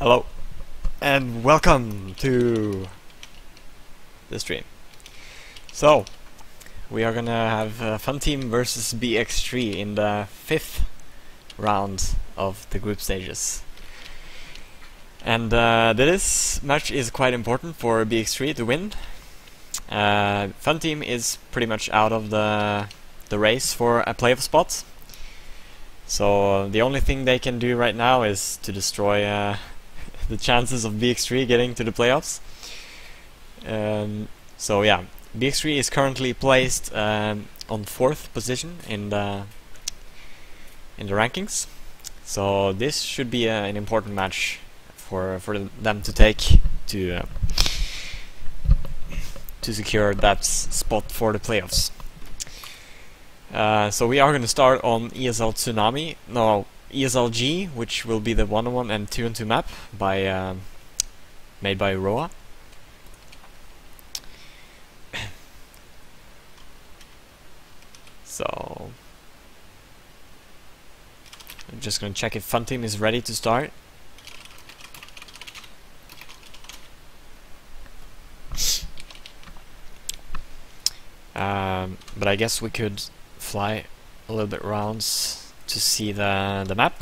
Hello and welcome to the stream. So we are gonna have Funteam versus BX3 in the 5th round of the group stages. And this match is quite important for BX3 to win. Funteam is pretty much out of the race for a playoff spot. So the only thing they can do right now is to destroy the chances of BX3 getting to the playoffs. So yeah, BX3 is currently placed on 4th position in the rankings. So this should be an important match for them to take to secure that spot for the playoffs. So we are going to start on ESL Tsunami. No, ESL G, which will be the 1-on-1 and 2-on-2 map by made by Roa. So I'm just going to check if Funteam is ready to start. But I guess we could fly a little bit rounds to see the map.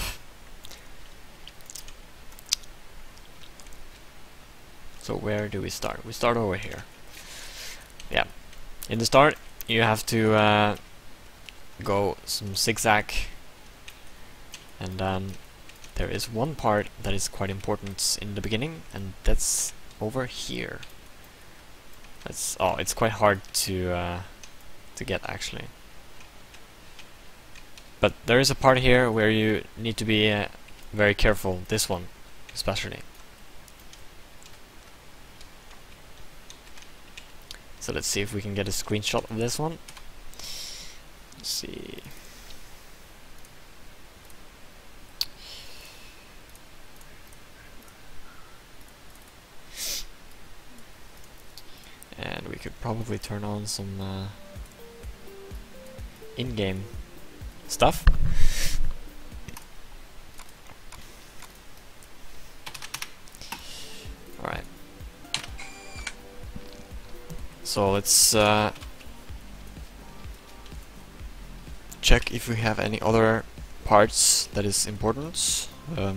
So where do we start? We start over here. Yeah. In the start you have to go some zigzag, and then there is one part that is quite important in the beginning, and that's over here. That's it's quite hard to get actually. But there is a part here where you need to be very careful, this one especially. So let's see if we can get a screenshot of this one. Let's see. And we could probably turn on some in-game stuff. Alright. So let's check if we have any other parts that is important. Well,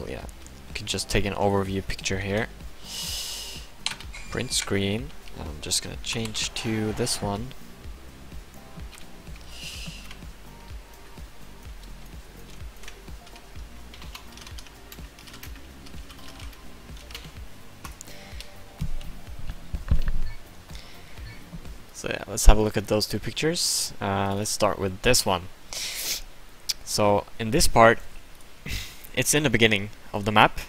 yeah, you can just take an overview picture here. Print screen. I'm just gonna change to this one. So yeah, let's have a look at those two pictures. Let's start with this one. So in this part, it's in the beginning of the map,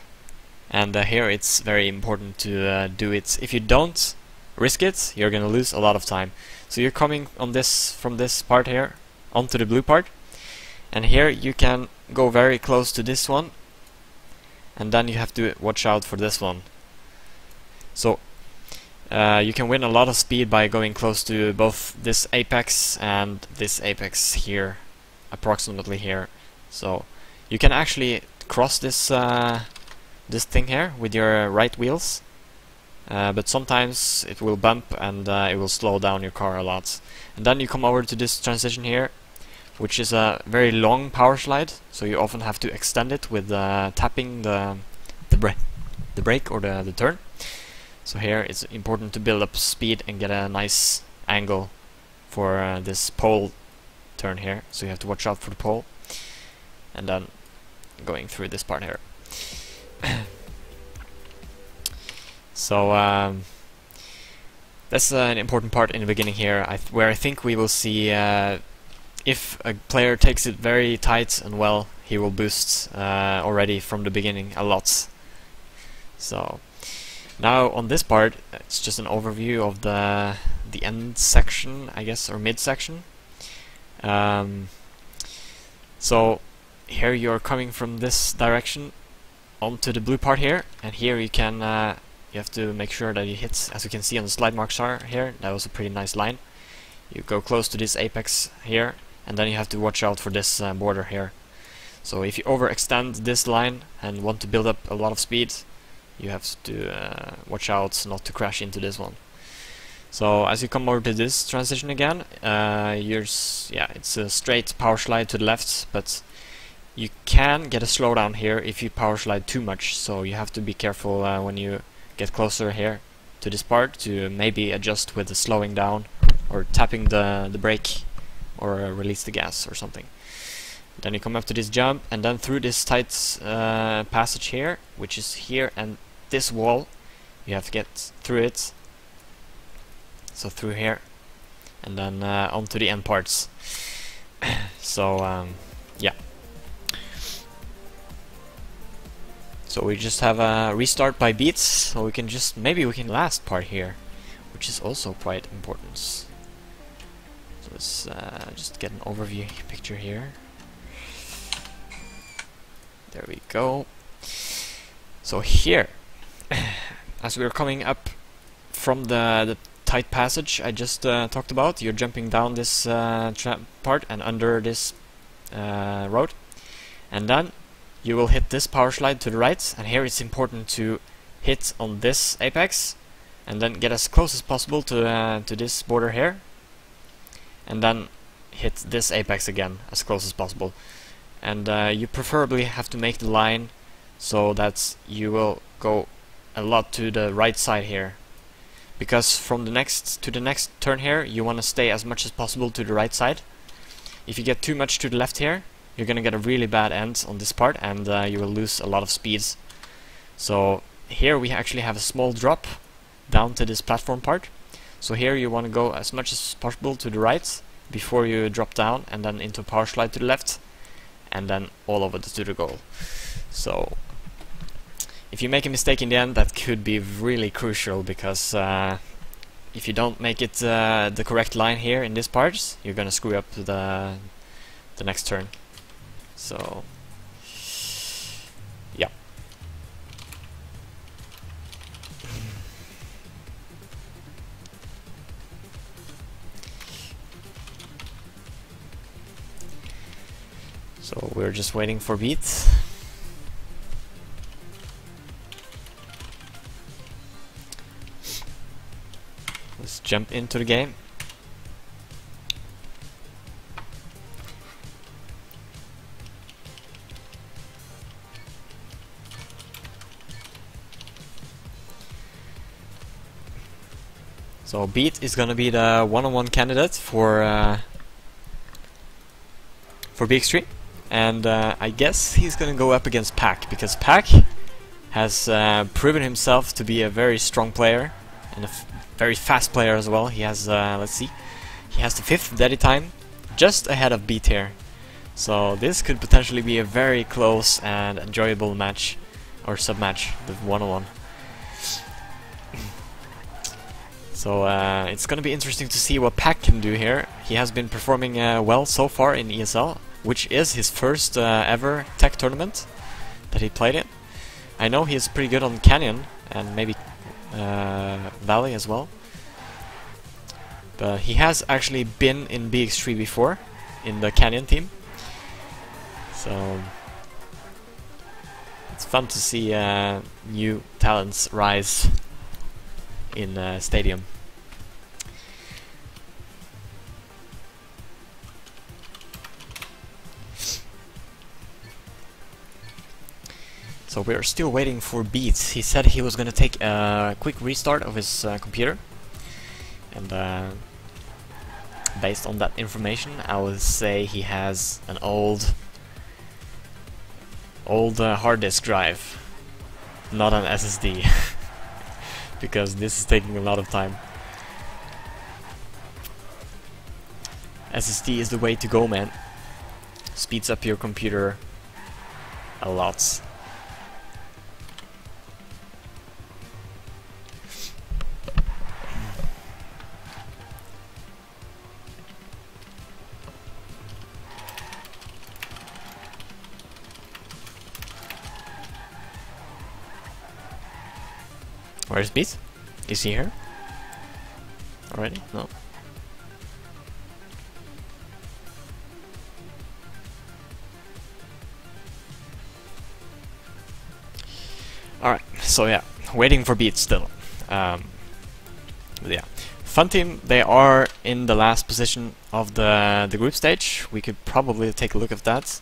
and here it's very important to do it. If you don't risk it, you're gonna lose a lot of time. So you're coming on this from this part here onto the blue part, and here you can go very close to this one, and then you have to watch out for this one. So you can win a lot of speed by going close to both this apex and this apex here, approximately here. So you can actually cross this this thing here with your right wheels, but sometimes it will bump and it will slow down your car a lot. And then you come over to this transition here, which is a very long power slide, so you often have to extend it with tapping the brake or the turn. So here it's important to build up speed and get a nice angle for this pole turn here, so you have to watch out for the pole, and then going through this part here. So that's an important part in the beginning here, where I think we will see if a player takes it very tight and well, he will boost already from the beginning a lot. So now on this part, it's just an overview of the end section, I guess, or mid section. So here you're coming from this direction onto the blue part here, and here you can you have to make sure that you hit, as you can see on the slide marks are here. That was a pretty nice line. You go close to this apex here, and then you have to watch out for this border here. So if you overextend this line and want to build up a lot of speed, you have to watch out not to crash into this one. So as you come over to this transition again, it's a straight power slide to the left, but you can get a slowdown here if you power slide too much, so you have to be careful when you get closer here to this part to maybe adjust with the slowing down or tapping the brake or release the gas or something. Then you come up to this jump and then through this tight passage here, which is here, and this wall, you have to get through it. So through here and then onto the end parts. So yeah. So we just have a restart by beats, so we can maybe we can last part here, which is also quite important. So let's just get an overview picture here. There we go. So here, as we're coming up from the tight passage I just talked about, you're jumping down this part and under this road, and then you will hit this power slide to the right, and here it's important to hit on this apex and then get as close as possible to this border here, and then hit this apex again as close as possible. And you preferably have to make the line so that you will go a lot to the right side here, because from the next to the next turn here you want to stay as much as possible to the right side. If you get too much to the left here, you're gonna get a really bad end on this part, and you will lose a lot of speeds. So here we actually have a small drop down to this platform part. So here you want to go as much as possible to the right before you drop down, and then into a power slide to the left, and then all over to the goal. So if you make a mistake in the end, that could be really crucial, because if you don't make it the correct line here in this part, you're gonna screw up the next turn. So yeah. So we're just waiting for beats. Let's jump into the game. So Beat is gonna be the one-on-one candidate for BX3, and I guess he's gonna go up against Pack, because Pack has proven himself to be a very strong player and a very fast player as well. He has let's see, he has the 5th deadly time, just ahead of Beat here. So this could potentially be a very close and enjoyable match, or sub-match, the one-on-one. So it's gonna be interesting to see what Pack can do here. He has been performing well so far in ESL, which is his first ever tech tournament that he played in. I know he is pretty good on Canyon and maybe Valley as well, but he has actually been in BX3 before in the Canyon team. So it's fun to see new talents rise in Stadium. So we are still waiting for Beats. He said he was going to take a quick restart of his computer, and based on that information I would say he has an old hard disk drive, not an SSD. Because this is taking a lot of time. SSD is the way to go, man. Speeds up your computer a lot. Where's Beat? Is he here? Already? No. So yeah, waiting for beats still. But yeah, Funteam, they are in the last position of the group stage. We could probably take a look at that.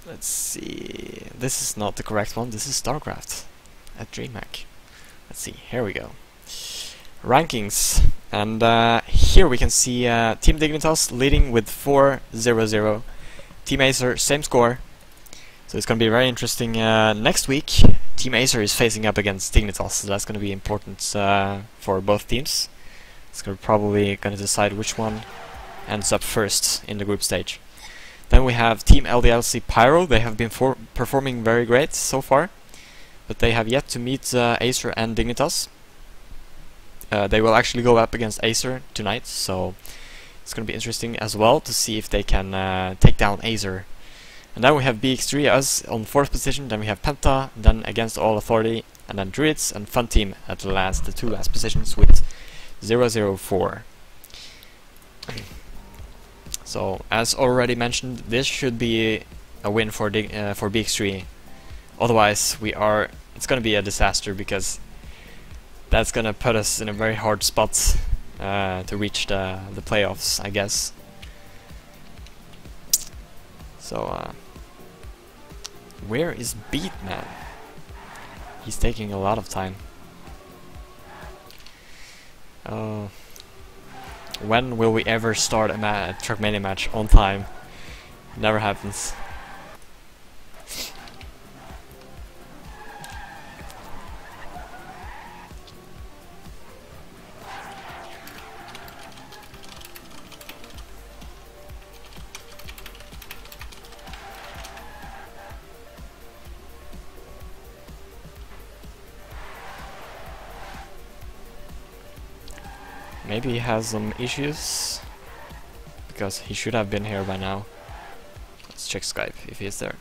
Let's see. This is not the correct one. This is StarCraft at DreamHack. Let's see. Here we go. Rankings, and here we can see Team Dignitas leading with 4-0-0. Team Acer, same score. So it's going to be very interesting next week. Team Acer is facing up against Dignitas, so that's going to be important for both teams. It's probably going to decide which one ends up first in the group stage. Then we have Team LDLC Pyro. They have been performing very great so far, but they have yet to meet Acer and Dignitas. They will actually go up against Acer tonight, so it's going to be interesting as well to see if they can take down Acer. And then we have BX3 us on 4th position, then we have Penta, then Against All Authority, and then Druids and Funteam at the last, the two last positions with 004. So, as already mentioned, this should be a win for BX3. Otherwise, it's going to be a disaster, because that's going to put us in a very hard spot to reach the playoffs, I guess. So, where is Beatman? He's taking a lot of time. When will we ever start a Trackmania match on time? Never happens. Maybe he has some issues, because he should have been here by now. Let's check Skype if he is there.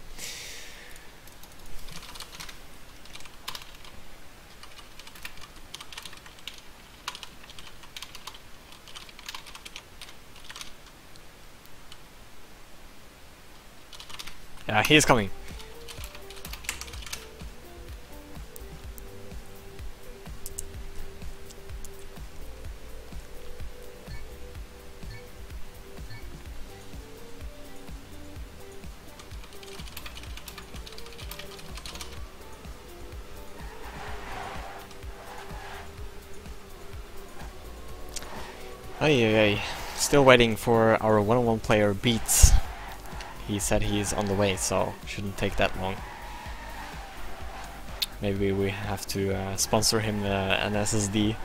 Yeah, he is coming. Ay. Still waiting for our one-on-one player Beats. He said he's on the way, so shouldn't take that long. Maybe we have to sponsor him an SSD.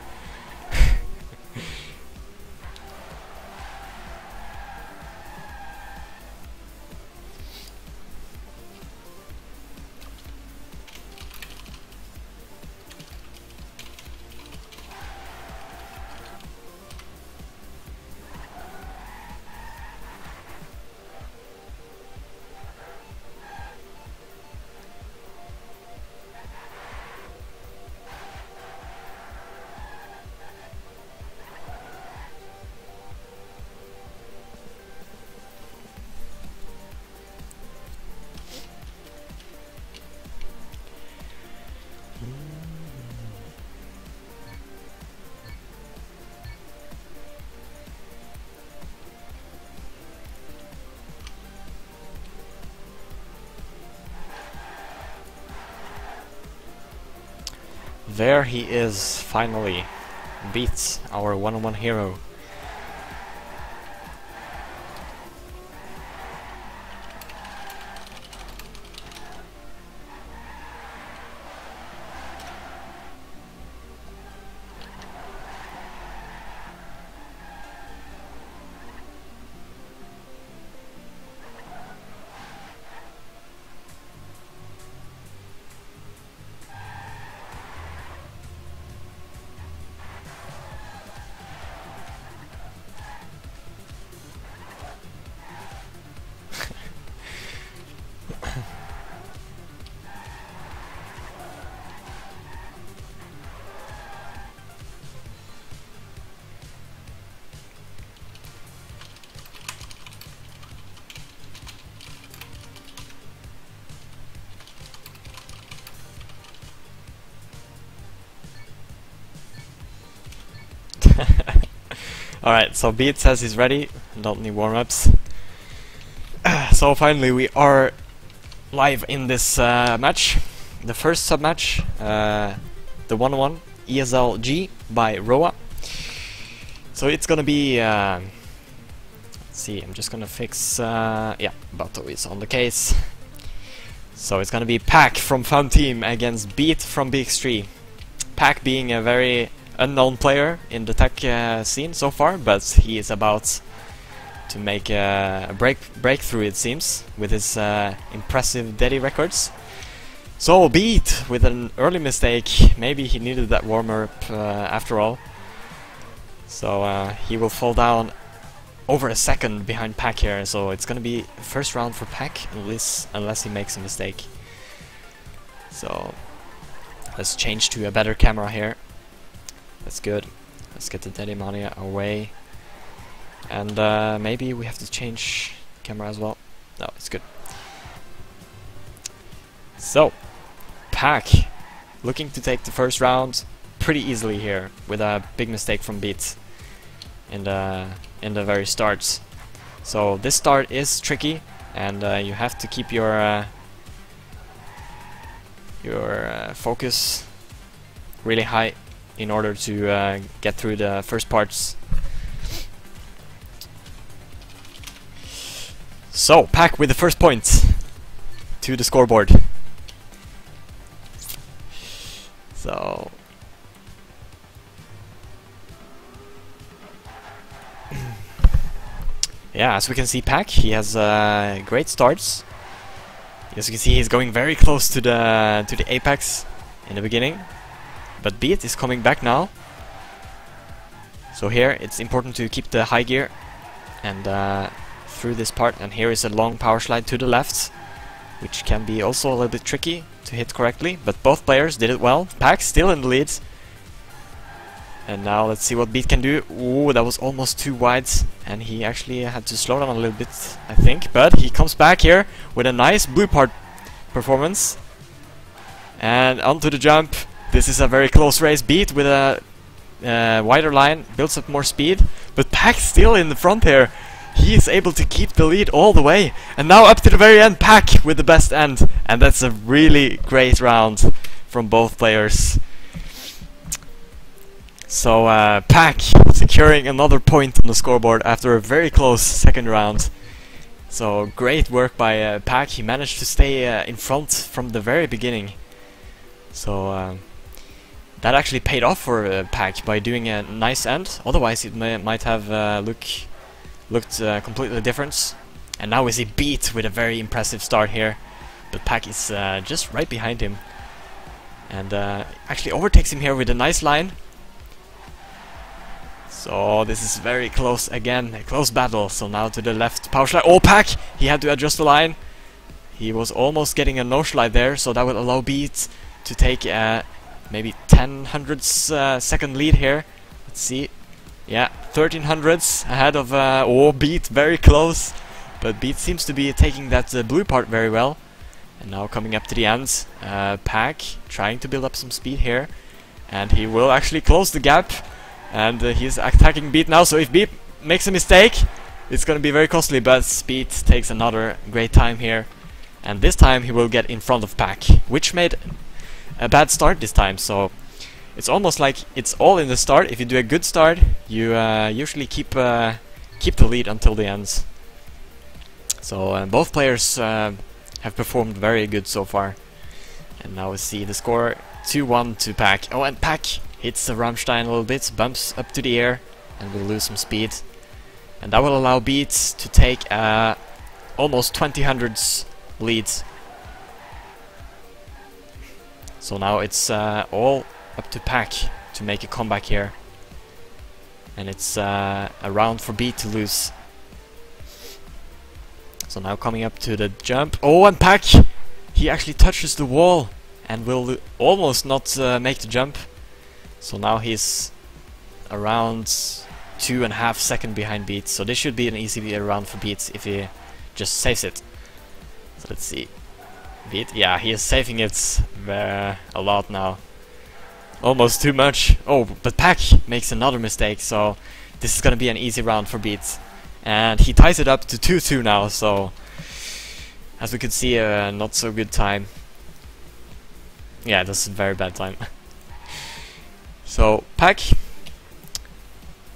There he is, finally. Beats our one-on-one hero. Alright, so Beat says he's ready. Don't need warm-ups. So finally we are live in this match. The first sub-match. The 1-1 ESL G by Roa. So it's gonna be... let's see, I'm just gonna fix... yeah, Bato is on the case. So it's gonna be Pack from Funteam against Beat from BX3. Pack being a very unknown player in the tech scene so far, but he is about to make a breakthrough, it seems, with his impressive Daddy records. So Beat with an early mistake. Maybe he needed that warmer-up after all. So he will fall down over a second behind Pack here. So it's gonna be first round for Pack unless he makes a mistake. So let's change to a better camera here. That's good. Let's get the Daddy Mania away. And maybe we have to change camera as well. No, it's good. So, Pack looking to take the first round pretty easily here with a big mistake from Beat in the very start. So this start is tricky, and you have to keep your focus really high in order to get through the first parts. So, Pack with the first point to the scoreboard. So... yeah, as we can see, Pack, he has great starts. As you can see, he's going very close to the apex in the beginning. But Beat is coming back now. So here, it's important to keep the high gear and through this part. And here is a long power slide to the left, which can be also a little bit tricky to hit correctly. But both players did it well. Pack still in the lead. And now let's see what Beat can do. Ooh, that was almost too wide, and he actually had to slow down a little bit, I think. But he comes back here with a nice blue part performance. And onto the jump. This is a very close race. Beat with a wider line builds up more speed, but Pack still in the front here. He is able to keep the lead all the way. And now up to the very end, Pack with the best end. And that's a really great round from both players. So Pack securing another point on the scoreboard after a very close second round. So great work by Pack. He managed to stay in front from the very beginning. So that actually paid off for Pack by doing a nice end. Otherwise it might have looked completely different. And now we see Beat with a very impressive start here. But Pack is just right behind him. And actually overtakes him here with a nice line. So this is very close again, a close battle. So now to the left, power slide. Oh, Pack! He had to adjust the line. He was almost getting a no slide there, so that will allow Beat to take maybe 10/100 second lead here. Let's see. Yeah, 1300s ahead of Beat, very close. But Beat seems to be taking that blue part very well. And now coming up to the end, Pack trying to build up some speed here. And he will actually close the gap. And he's attacking Beat now, so if Beat makes a mistake, it's gonna be very costly, but Beat takes another great time here. And this time he will get in front of Pack, which made a bad start this time, so it's almost like it's all in the start. If you do a good start, you usually keep the lead until the end. So both players have performed very good so far. And now we see the score 2-1 to Pack. Oh, and Pack hits the Rammstein a little bit, bumps up to the air, and will lose some speed. And that will allow Beat to take almost 20/100s lead. So now it's all up to Pack to make a comeback here. And it's a round for Beat to lose. So now coming up to the jump. Oh, and Pack! He actually touches the wall and will almost not make the jump. So now he's around 2.5 seconds behind Beat. So this should be an easy round for Beat if he just saves it. So let's see. Beat, yeah, he is saving it a lot now. Almost too much. Oh, but Pack makes another mistake, so this is gonna be an easy round for Beat. And he ties it up to 2-2 now, so as we could see, not so good time. Yeah, that's a very bad time. So Pack,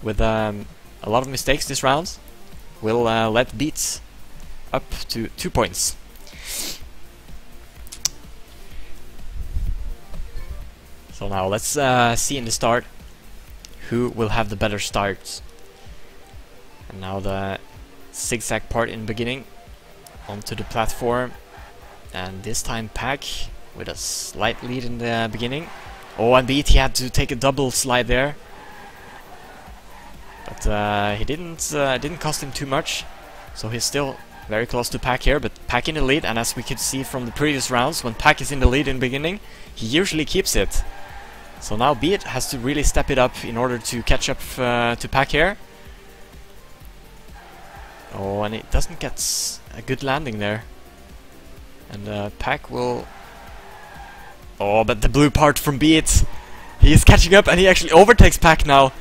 with a lot of mistakes this round, will let Beat up to 2 points. So now let's see in the start who will have the better start. And now the zigzag part in the beginning, onto the platform, and this time Pack with a slight lead in the beginning. Oh, and Beat, he had to take a double slide there, but he didn't cost him too much, so he's still very close to Pack here. But Pack in the lead, and as we could see from the previous rounds, when Pack is in the lead in the beginning, he usually keeps it. So now Beat has to really step it up in order to catch up to Pack here. Oh, and it doesn't get a good landing there. And Pack will... Oh, but the blue part from Beat! He is catching up and he actually overtakes Pack now.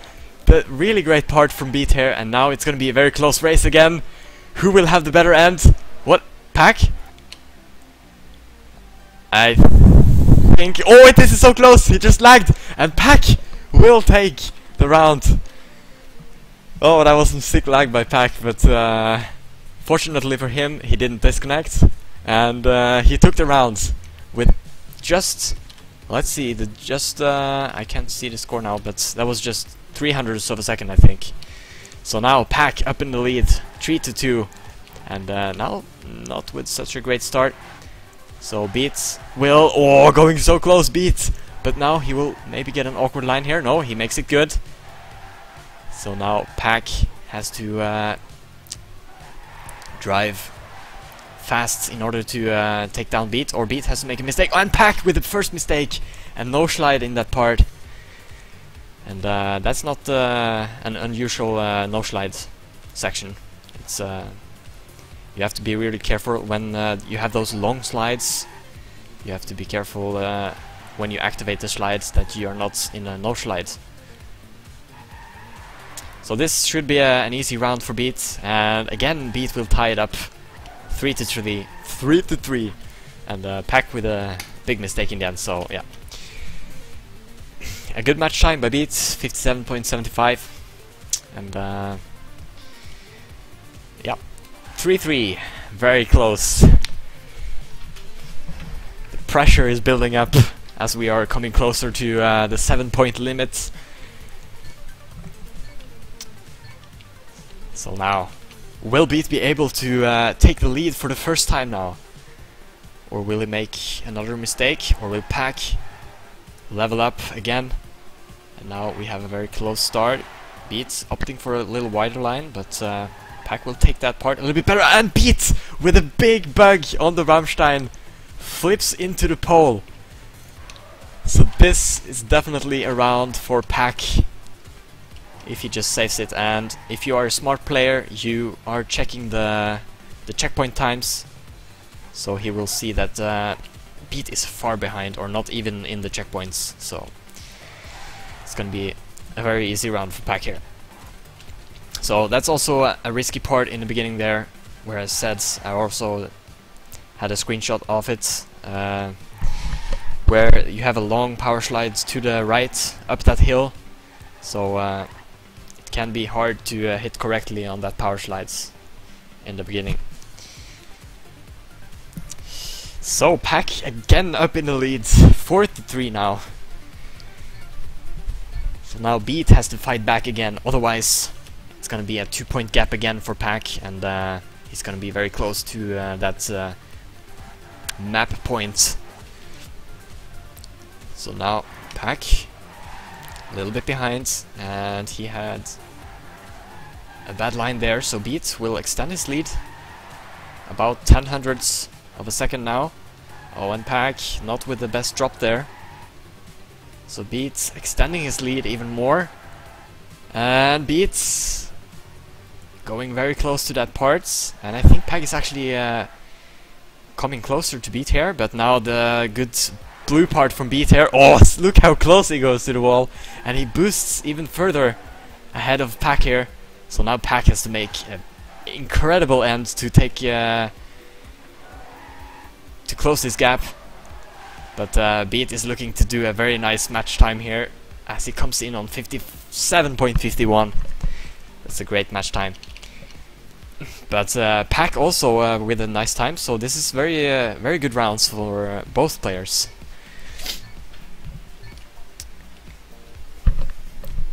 The really great part from Beat here, and now it's gonna be a very close race again. Who will have the better end? What? Pack? I think... Oh, this is so close! He just lagged! And Pack will take the round. Oh, that was some sick lag by Pack, but fortunately for him, he didn't disconnect. And he took the round with just... Let's see, I can't see the score now, but that was just 300ths of a second, I think. So now Pack up in the lead, 3-2. And now, not with such a great start. So Beat will... Oh, going so close, Beat! But now he will maybe get an awkward line here. No, he makes it good. So now Pack has to drive fast in order to take down Beat, or Beat has to make a mistake. Oh, and Pack with the first mistake! And no slide in that part. And that's not an unusual no slide section. It's... You have to be really careful when you have those long slides. You have to be careful when you activate the slides that you are not in a no slide. So this should be an easy round for Beat, and again Beat will tie it up 3-3, and Pack with a big mistake in the end. So yeah, a good match time by Beat, 57.75, and yeah. 3-3, very close. The pressure is building up as we are coming closer to the 7-point limit. So now, will Beat be able to take the lead for the first time now? Or will he make another mistake? Or will Pack level up again? And now we have a very close start. Beat opting for a little wider line, but Pack will take that part a little bit better, and Beat with a big bug on the Rammstein flips into the pole. So this is definitely a round for Pack if he just saves it. And if you are a smart player, you are checking the checkpoint times, so he will see that Beat is far behind or not even in the checkpoints. So it's gonna be a very easy round for Pack here. So that's also a risky part in the beginning there, where I said I also had a screenshot of it, where you have a long power slide to the right up that hill, so it can be hard to hit correctly on that power slides in the beginning. So Pack again up in the lead, 4-3 now. So now Beat has to fight back again, otherwise it's gonna be a 2-point gap again for Pack, and he's gonna be very close to that map point. So now Pack a little bit behind, and he had a bad line there, so Beat will extend his lead about 0.10 of a second now. Oh, and Pack not with the best drop there, so Beat extending his lead even more, and Beat going very close to that part, and I think Pack is actually coming closer to Beat here, but now the good blue part from Beat here. Oh, look how close he goes to the wall. And he boosts even further ahead of Pack here. So now Pack has to make an incredible end to take... to close this gap. But Beat is looking to do a very nice match time here, as he comes in on 57.51. That's a great match time. But Pack also with a nice time, so this is very good rounds for both players.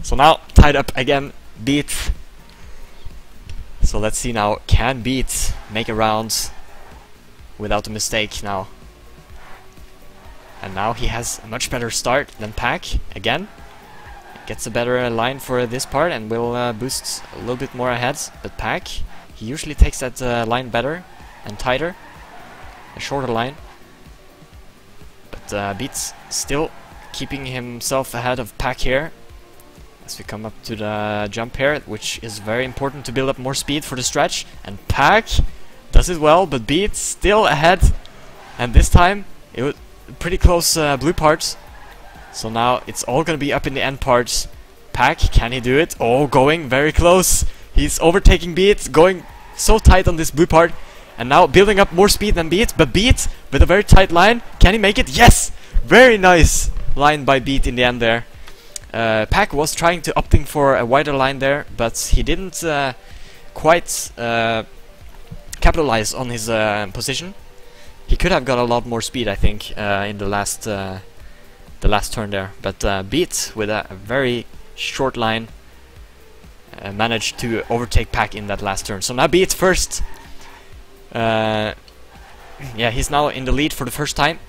So now tied up again, Beat. So let's see now, can Beat make a round without a mistake now? And now he has a much better start than Pack again. Gets a better line for this part and will boost a little bit more ahead. But Pack, he usually takes that line better and tighter, a shorter line. But Beat's still keeping himself ahead of Pack here as we come up to the jump here, which is very important to build up more speed for the stretch. And Pack does it well, but Beat still ahead. And this time it was pretty close blue parts. So now it's all gonna be up in the end parts. Pack, can he do it? Oh, going very close. He's overtaking Beat, going so tight on this blue part. And now building up more speed than Beat. But Beat with a very tight line. Can he make it? Yes! Very nice line by Beat in the end there. Pack was trying to opting for a wider line there, but he didn't quite capitalize on his position. He could have got a lot more speed, I think, in the last turn there. But Beat, with a very short line, managed to overtake Pack in that last turn. So now Beat first. Yeah, he's now in the lead for the first time.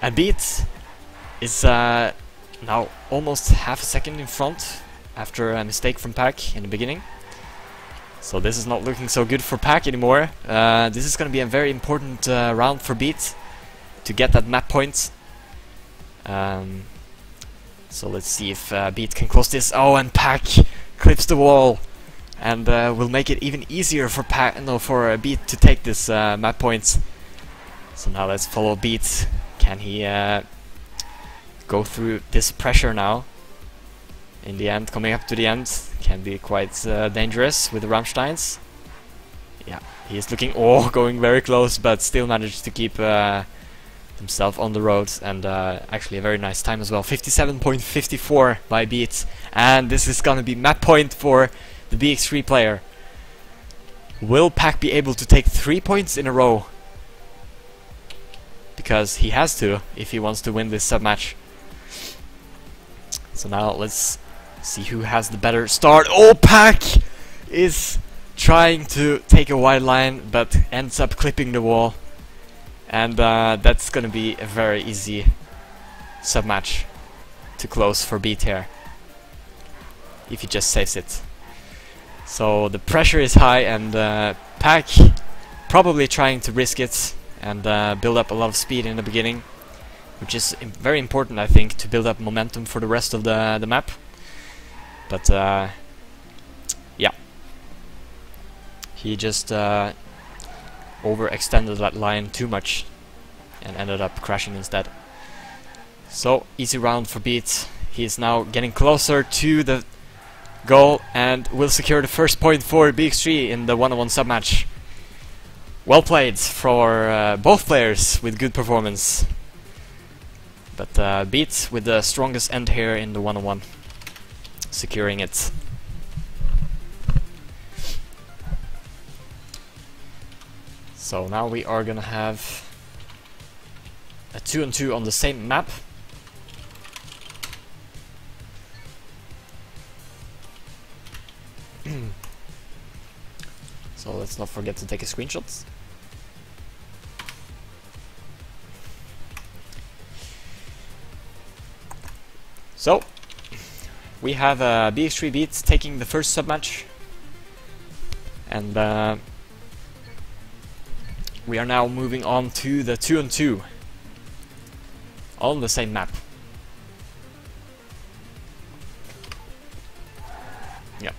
And Beat is now almost half a second in front after a mistake from Pack in the beginning. So this is not looking so good for Pack anymore. This is going to be a very important round for Beat to get that map point. So let's see if Beat can close this. Oh, and Pack clips the wall, and will make it even easier for Beat to take this map points. So now let's follow Beat. Can he go through this pressure now? In the end, coming up to the end, can be quite dangerous with the Rammsteins. Yeah, he is looking, going very close, but still managed to keep himself on the road, and actually a very nice time as well. 57.54 by Beat, and this is gonna be map point for the BX3 player. Will Pack be able to take 3 points in a row? Because he has to if he wants to win this sub-match. So now let's see who has the better start. Oh, Pack is trying to take a wide line, but ends up clipping the wall. And that's gonna be a very easy sub-match to close for Beat here, if he just saves it. So the pressure is high, and Pack probably trying to risk it and build up a lot of speed in the beginning, which is very important, I think, to build up momentum for the rest of the map. But yeah, he just overextended that line too much and ended up crashing instead. So easy round for Beat. He is now getting closer to the goal and will secure the first point for BX3 in the 1-on-1 sub-match. Well played for both players with good performance. But Beat with the strongest end here in the 1-on-1, securing it. So now we are gonna have a 2-on-2 on the same map. So let's not forget to take a screenshot. So we have BX3 Beat taking the first sub-match, and we are now moving on to the 2-on-2 on the same map. Yeah.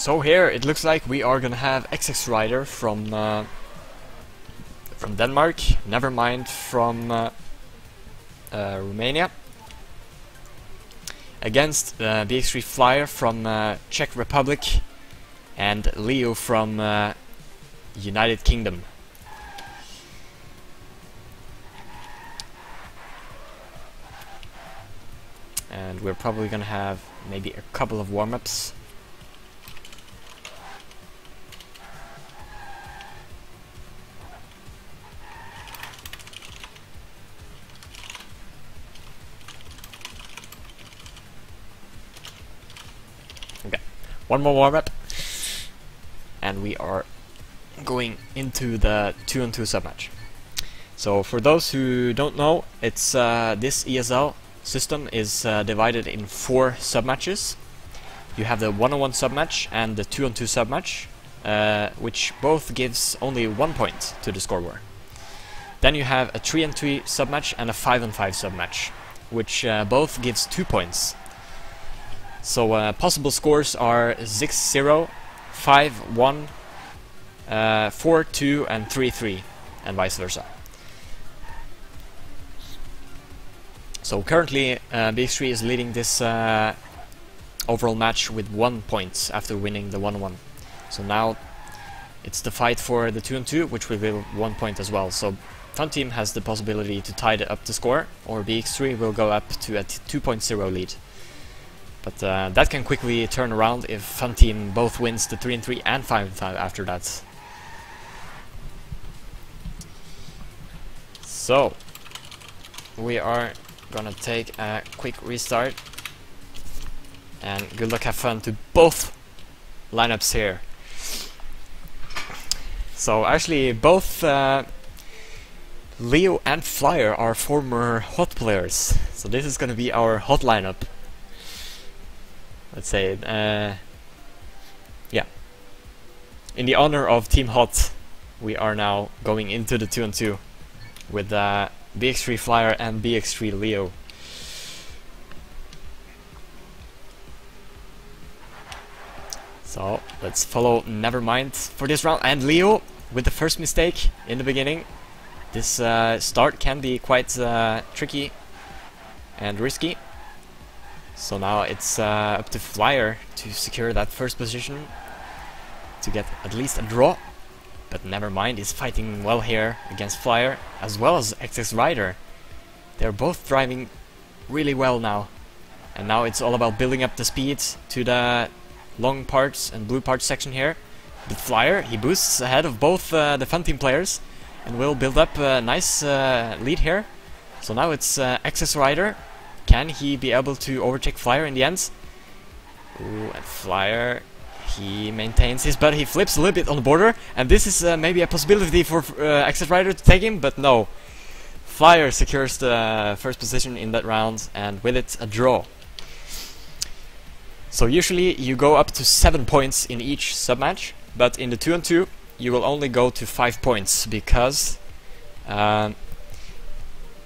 So here it looks like we are gonna have XX Rider from Denmark, Nevermind from Romania, against BX3 Flyer from Czech Republic and Leo from United Kingdom. And we're probably gonna have maybe a couple of warm-ups. Okay, one more warm-up, and we are going into the 2-on-2 submatch. So for those who don't know, it's this ESL system is divided in 4 submatches. You have the 1-on-1 submatch and the 2-on-2 submatch, which both gives only 1 point to the scoreboard. Then you have a 3-on-3 submatch and a 5-on-5 submatch, which both gives 2 points. So possible scores are 6-0, 5-1, 4-2 and 3-3, and vice versa. So currently BX3 is leading this overall match with 1 point after winning the 1-on-1. So now it's the fight for the 2-on-2, which will give 1 point as well. So Funteam has the possibility to tie up the score, or BX3 will go up to a 2.0 lead. But that can quickly turn around if Funteam both wins the 3-on-3 and 5-on-5 after that. So we are gonna take a quick restart, and good luck, have fun to both lineups here. So actually both Leo and Flyer are former hot players, so this is gonna be our hot lineup. Let's say yeah, in the honor of Team Hot, we are now going into the 2-on-2 with BX3 Flyer and BX3 Leo. So let's follow Nevermind for this round, and Leo with the first mistake in the beginning. This start can be quite tricky and risky. So now it's up to Flyer to secure that first position to get at least a draw. But Nevermind is fighting well here against Flyer, as well as XX Rider. They're both driving really well now. And now it's all about building up the speed to the long parts and blue parts section here. But Flyer, he boosts ahead of both the Funteam players and will build up a nice lead here. So now it's XX Rider. Can he be able to overtake Flyer in the end? Ooh, and Flyer, he maintains his, but he flips a little bit on the border, and this is maybe a possibility for XX Rider to take him, but no. Flyer secures the first position in that round, and with it a draw. So usually you go up to 7 points in each submatch, but in the 2-on-2 you will only go to 5 points, because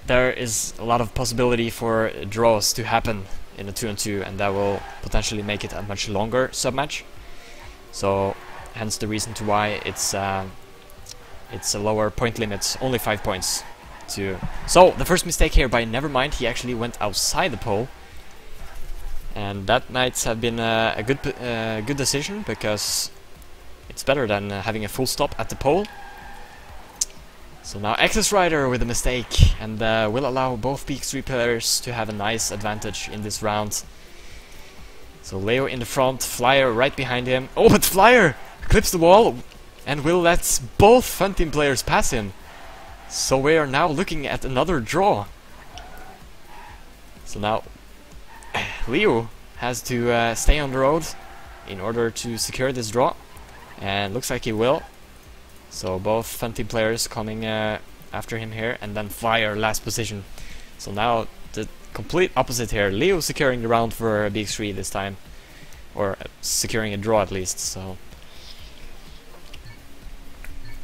there is a lot of possibility for draws to happen in the 2-on-2, and that will potentially make it a much longer submatch. So hence the reason to why it's a lower point limit, only 5 points. So the first mistake here by Nevermind, he actually went outside the pole, and that might have been a good decision, because it's better than having a full stop at the pole. So now XX Rider with a mistake, and will allow both BX3 players to have a nice advantage in this round. So Leo in the front, Flyer right behind him. Oh, but Flyer clips the wall and will let both Funteam players pass him. So we are now looking at another draw. So now Leo has to stay on the road in order to secure this draw, and looks like he will. So both Funteam players coming after him here, and then Flyer last position. So now the complete opposite here. Leo securing the round for BX3 this time, or securing a draw at least. So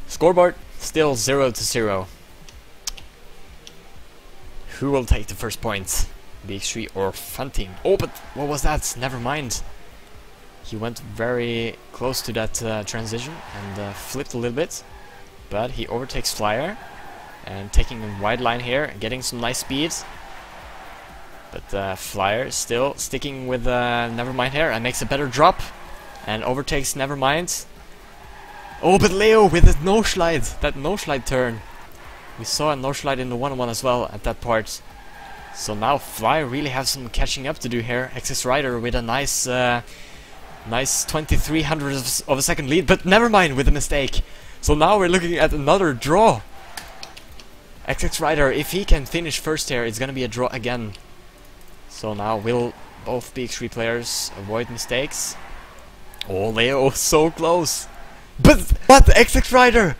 scoreboard still 0-0. Who will take the first point? BX3 or Funteam? Oh, but what was that? Never mind. He went very close to that transition and flipped a little bit, but he overtakes Flyer and taking a wide line here, getting some nice speed. But Flyer still sticking with Nevermind here and makes a better drop and overtakes Nevermind. Oh, but Leo with the no-slide, that no-slide turn. We saw a no-slide in the 1-on-1 as well at that part. So now Flyer really has some catching up to do here. XX Rider with a nice 2300 of a second lead, but Nevermind with a mistake. So now we're looking at another draw. XX Rider, if he can finish first here, it's gonna be a draw again. So now will both BX3 players avoid mistakes? Oh, Leo, so close. But XX Rider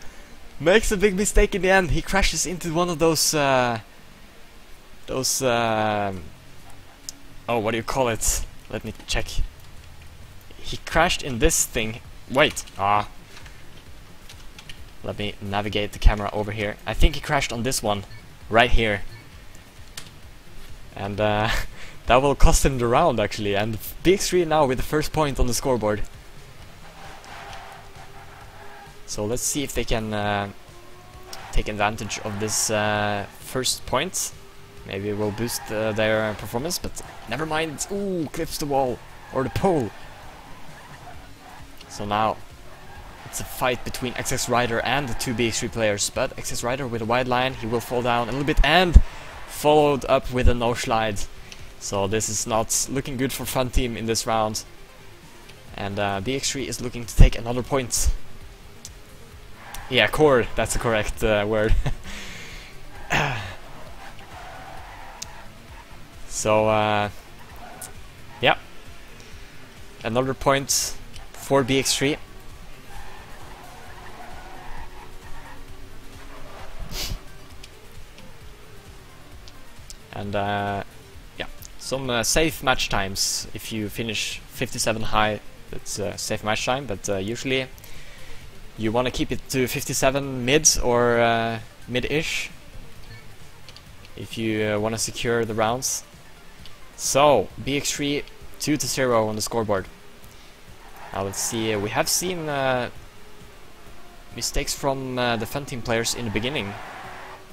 makes a big mistake in the end. He crashes into one of those oh, what do you call it? Let me check. He crashed in this thing. Wait, let me navigate the camera over here. I think he crashed on this one, right here. And that will cost him the round actually. And BX3 now with the first point on the scoreboard. So let's see if they can take advantage of this first point. Maybe it will boost their performance, but never mind. Ooh, clips the wall or the pole. So now it's a fight between XX Rider and the two BX3 players, but XX Rider with a wide line, he will fall down a little bit and followed up with a no-slide. So this is not looking good for Funteam in this round. And BX3 is looking to take another point. Yeah, cord, that's the correct word. So, yeah, another point for BX3. And yeah, some safe match times. If you finish 57 high, that's safe match time, but usually you want to keep it to 57 mid or mid-ish if you want to secure the rounds. So, BX3 2-0 on the scoreboard. Now let's see, we have seen mistakes from the Funteam players in the beginning.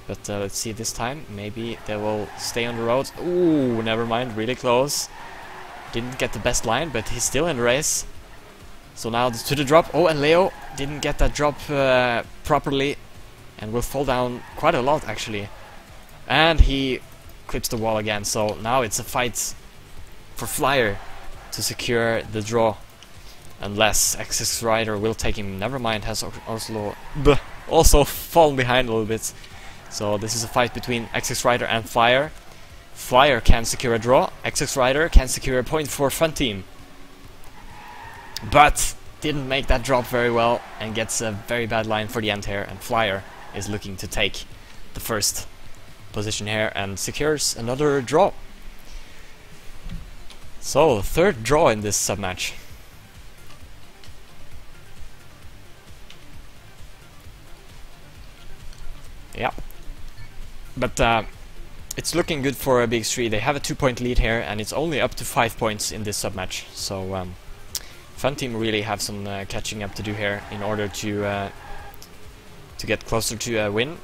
But let's see this time, maybe they will stay on the road. Ooh, never mind, really close. Didn't get the best line, but he's still in the race. So now to the drop. Oh, and Leo didn't get that drop properly and will fall down quite a lot actually. And he clips the wall again, so now it's a fight for Flyer to secure the draw. Unless XX Rider will take him. Nevermind has also fallen behind a little bit. So this is a fight between XX Rider and Flyer. Flyer can secure a draw. XX Rider can secure a point for Funteam. But didn't make that drop very well and gets a very bad line for the end here. And Flyer is looking to take the first position here and secures another draw. So, third draw in this sub-match. Yeah. But it's looking good for BX3. They have a 2-point lead here and it's only up to 5 points in this sub-match. So Funteam really have some catching up to do here in order to get closer to a win.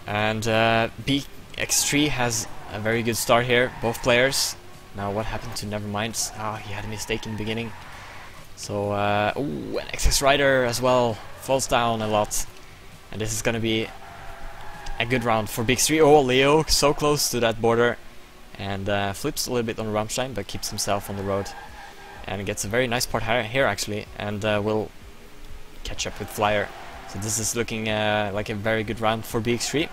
And BX3 has a very good start here, both players. Now what happened to Nevermind? Ah, he had a mistake in the beginning. So, ooh, and XX Rider as well falls down a lot. And this is gonna be a good round for BX3. Oh, Leo, so close to that border. And flips a little bit on the Rammstein, but keeps himself on the road. And gets a very nice part here actually, and will catch up with Flyer. So this is looking like a very good round for BX3.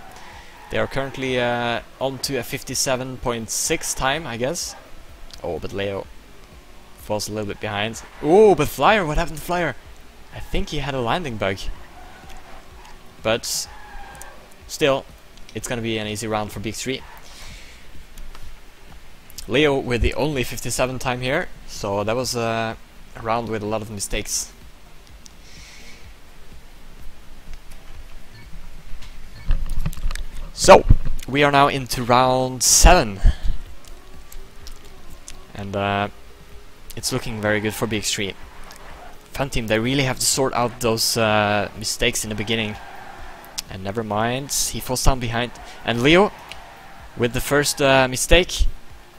They are currently on to a 57.6 time, I guess. Oh, but Leo falls a little bit behind. Oh, but Flyer, what happened to Flyer? I think he had a landing bug. But still, it's gonna be an easy round for BX3. Leo with the only 57 time here, so that was a round with a lot of mistakes. So, we are now into round 7. And it's looking very good for BX3. Funteam, they really have to sort out those mistakes in the beginning. And never mind, he falls down behind. And Leo, with the first mistake,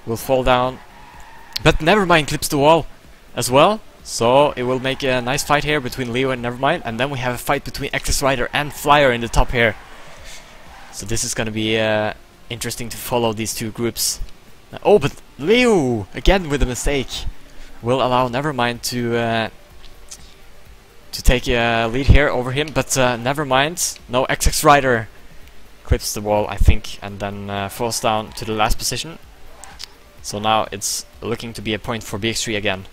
will fall down. But Nevermind clips the wall as well. So it will make a nice fight here between Leo and Nevermind. And then we have a fight between XS Rider and Flyer in the top here. So this is gonna be interesting to follow these two groups. Oh, but Leo, again with a mistake, will allow Nevermind to take a lead here over him. But Nevermind, no, XX Rider clips the wall, I think, and then falls down to the last position. So now it's looking to be a point for BX3 again.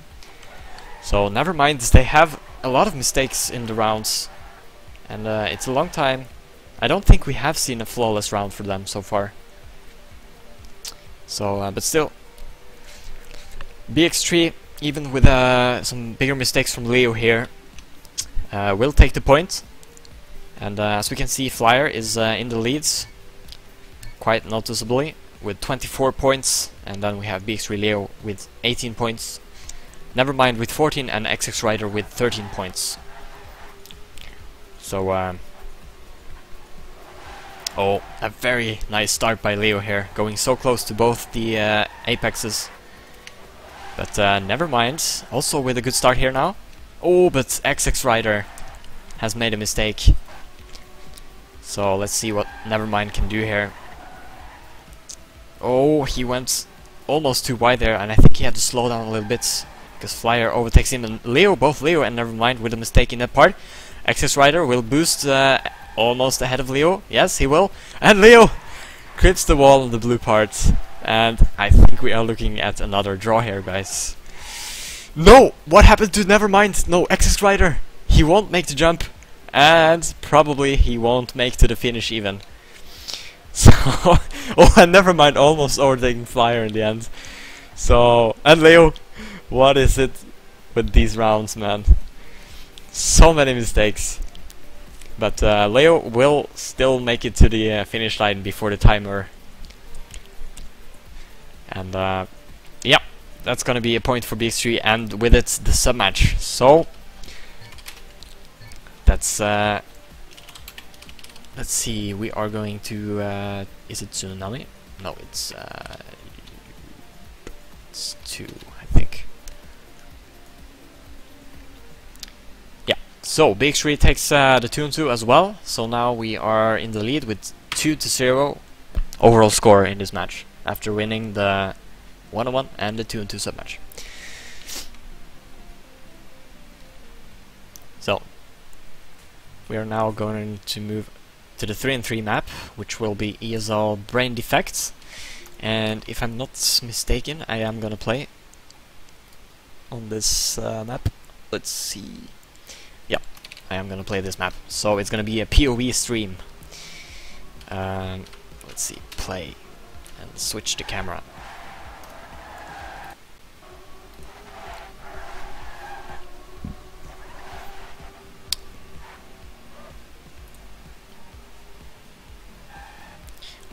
So Nevermind, they have a lot of mistakes in the rounds, and it's a long time. I don't think we have seen a flawless round for them so far. So, but still, BX3, even with some bigger mistakes from Leo here, will take the point. And as we can see, Flyer is in the leads quite noticeably with 24 points, and then we have BX3 Leo with 18 points, Nevermind with 14, and XX Rider with 13 points. So, oh, a very nice start by Leo here, going so close to both the apexes. But Nevermind, also with a good start here now. Oh, but XX Rider has made a mistake. So let's see what Nevermind can do here. Oh, he went almost too wide there, and I think he had to slow down a little bit, because Flyer overtakes him. And Leo, both Leo and Nevermind with a mistake in that part. XX Rider will boost almost ahead of Leo. Yes, he will. And Leo clips the wall on the blue part. And I think we are looking at another draw here, guys. No! What happened to Nevermind? No, XX Rider. He won't make the jump. And probably he won't make to the finish even. So, oh, and Nevermind almost overtaking Flyer in the end. So, and Leo, what is it with these rounds, man? So many mistakes. But Leo will still make it to the finish line before the timer. And yeah, that's gonna be a point for BX3, and with it the sub match. So that's let's see, we are going to is it Tsunami? No, it's 2, I think. Yeah, so BX3 takes the 2-2 as well. So now we are in the lead with 2-0 overall score in this match, after winning the 1-1 and the 2-2 sub match. So we are now going to move to the 3-3 map, which will be ESL Brain Defect. And if I'm not mistaken, I am gonna play on this map. Let's see. Yeah, I am gonna play this map. So it's gonna be a POV stream. Let's see, play, and switch the camera.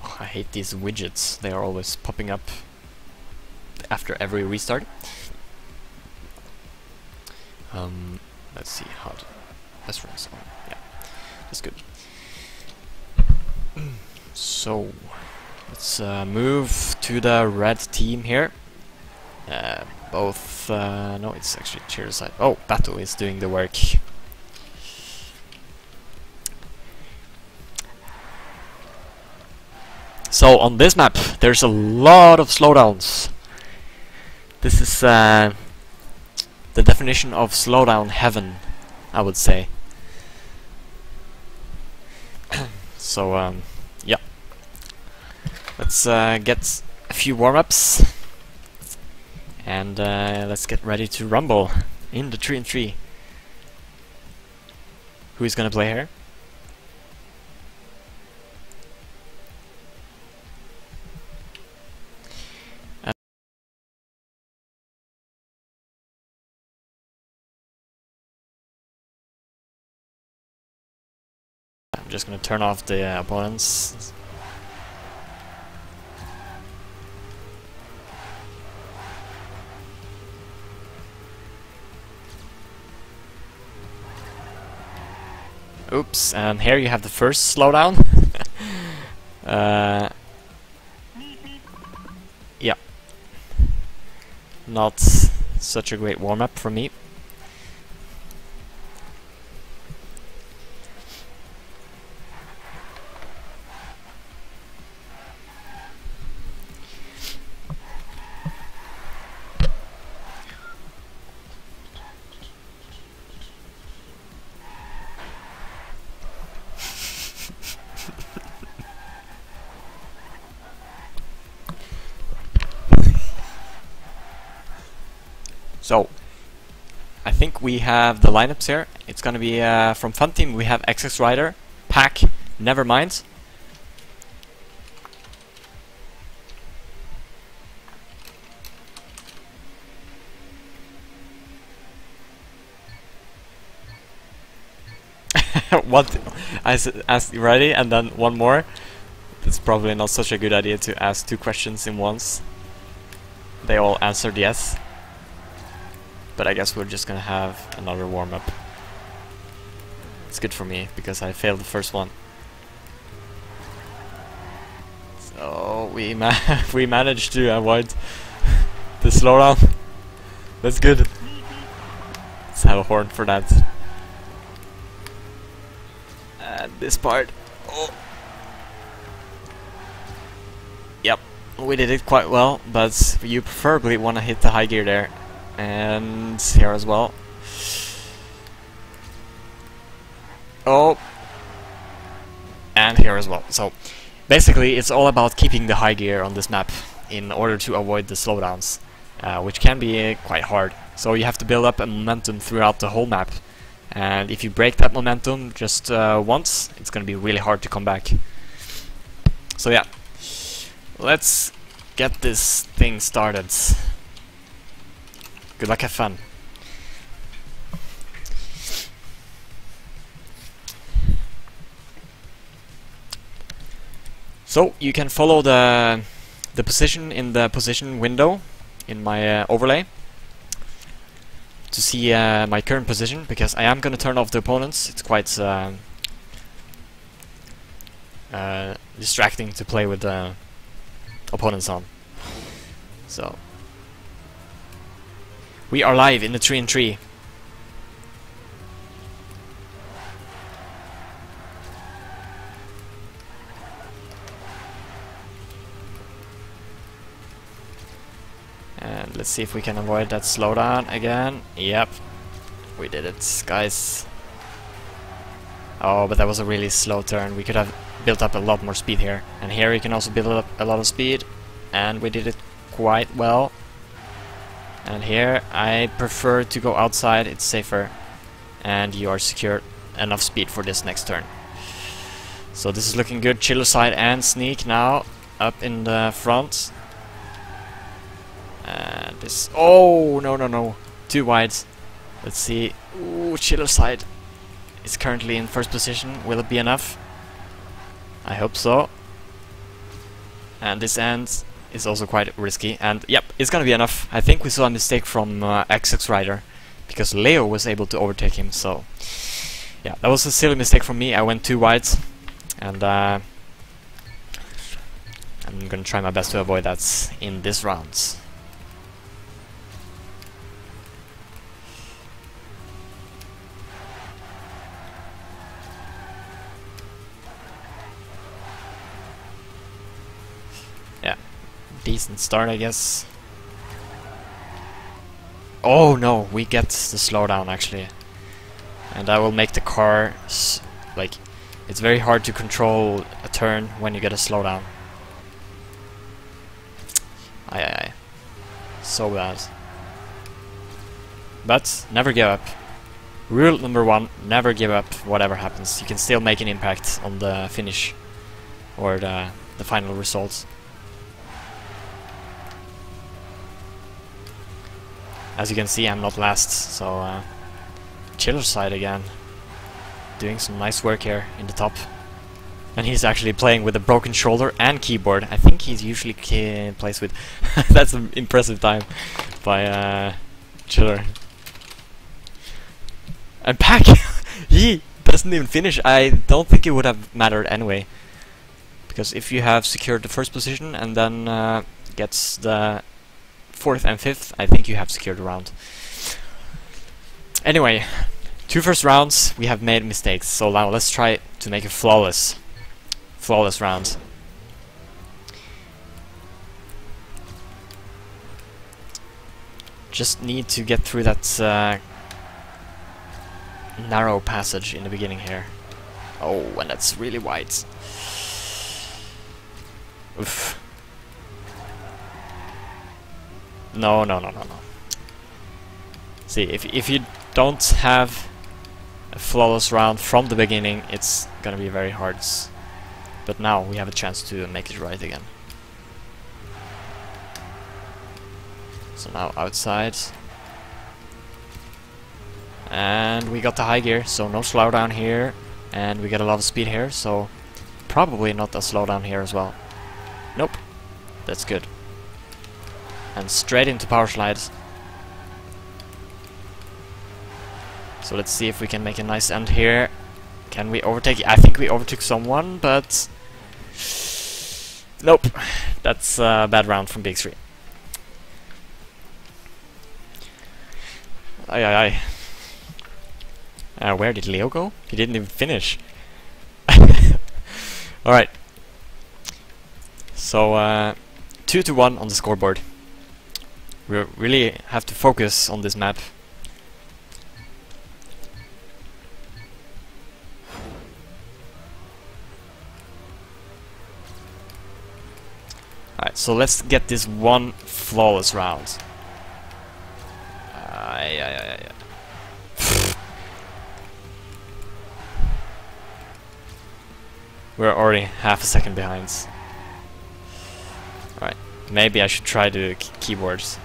Oh, I hate these widgets. They are always popping up after every restart. Let's see how to... Let's run some. Yeah, that's good. So let's move to the red team here. Both no, it's actually cheer side. Oh, Battle is doing the work. So on this map, there's a lot of slowdowns. This is the definition of slowdown heaven, I would say. So yeah, let's get a few warm-ups, and let's get ready to rumble in the 3-3. Who is gonna play here? I'm just gonna turn off the opponents. Oops, and here you have the first slowdown. Yeah. Not such a great warm-up for me. So, I think we have the lineups here. It's gonna be from Funteam. We have XX Rider, Pack, Nevermind. What? I asked ready, and then one more. It's probably not such a good idea to ask 2 questions in once. They all answered yes. But I guess we're just gonna have another warm-up. It's good for me, because I failed the first one. So we managed to avoid the slowdown. That's good. Let's have a horn for that. And this part. Oh. Yep, we did it quite well, but you preferably want to hit the high gear there. And here as well. Oh, and here as well. So basically it's all about keeping the high gear on this map in order to avoid the slowdowns, which can be quite hard. So you have to build up a momentum throughout the whole map, and if you break that momentum just once, it's gonna be really hard to come back. So yeah, let's get this thing started. Good luck, have fun. So you can follow the position in the position window in my overlay to see my current position, because I am going to turn off the opponents. It's quite distracting to play with the opponents on. So we are live in the 3-3. And let's see if we can avoid that slowdown again. Yep, we did it, guys. Oh, but that was a really slow turn. We could have built up a lot more speed here. And here you can also build up a lot of speed. And we did it quite well. And here I prefer to go outside, it's safer, and you are secured enough speed for this next turn. So this is looking good. Chiller side and sneak now up in the front. And this, oh no, too wide. Let's see. Ooh, chiller side is currently in first position. Will it be enough? I hope so. And this end is also quite risky, and yep, it's gonna be enough. I think we saw a mistake from XX Rider, because Leo was able to overtake him, so yeah, that was a silly mistake from me. I went too wide, and I'm gonna try my best to avoid that in this round. Yeah, decent start, I guess. Oh no, we get the slowdown actually, and that will make the car like, it's very hard to control a turn when you get a slowdown. Aye, so bad. But never give up. Rule number 1: never give up. Whatever happens, you can still make an impact on the finish or the final results. As you can see, I'm not last, so chiller side again, doing some nice work here in the top. And he's actually playing with a broken shoulder and keyboard. I think he's usually plays with that's an impressive time by chiller. And Pack! He doesn't even finish. I don't think it would have mattered anyway. Because if you have secured the first position and then gets the 4th and 5th, I think you have secured the round. Anyway, 2 first rounds, we have made mistakes. So now let's try to make a flawless round. Just need to get through that narrow passage in the beginning here. Oh, and that's really wide. Oof. No. See, if you don't have a flawless round from the beginning, it's gonna be very hard. But now we have a chance to make it right again. So now outside. And we got the high gear, so no slowdown here. And we get a lot of speed here, so probably not a slowdown here as well. Nope. That's good. And straight into power slides. So let's see if we can make a nice end here. Can we overtake? I think we overtook someone, but nope. That's a bad round from BX3. Aye. Where did Leo go? He didn't even finish. Alright. So 2-1 on the scoreboard. We really have to focus on this map. Alright, so let's get this one flawless round. We're already half a second behind. Alright, maybe I should try the keyboards.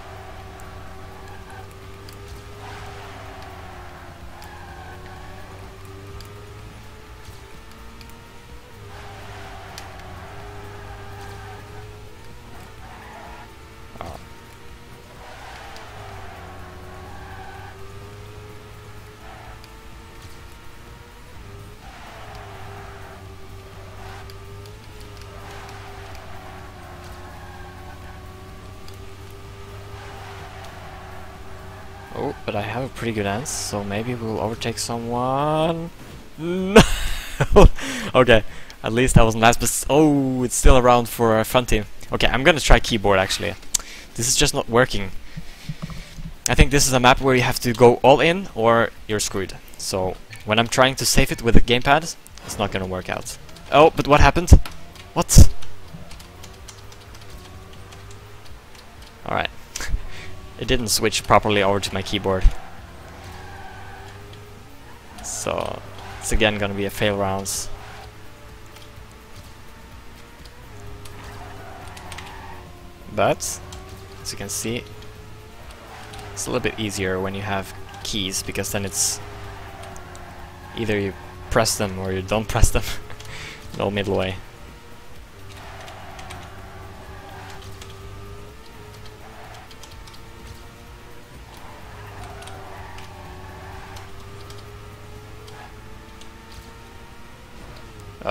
Oh, but I have a pretty good answer, so maybe we'll overtake someone. No! Okay, at least I wasn't last, but oh, it's still around for Funteam. Okay, I'm gonna try keyboard actually. This is just not working. I think this is a map where you have to go all in or you're screwed. So when I'm trying to save it with a gamepad, it's not gonna work out. Oh, but what happened? What? Alright. It didn't switch properly over to my keyboard. So it's again gonna be a fail rounds. But as you can see, it's a little bit easier when you have keys, because then it's either you press them or you don't press them. No middle way.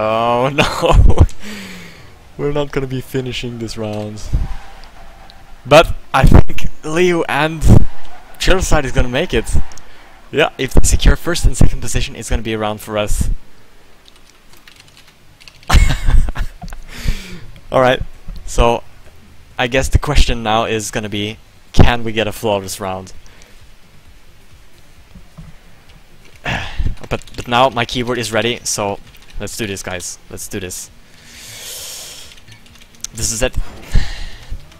Oh no! We're not gonna be finishing this round. But I think Leo and Chillside is gonna make it. Yeah, if they secure first and second position, it's gonna be a round for us. Alright, so I guess the question now is gonna be, can we get a flawless round? But now my keyboard is ready, so let's do this, guys. Let's do this. This is it.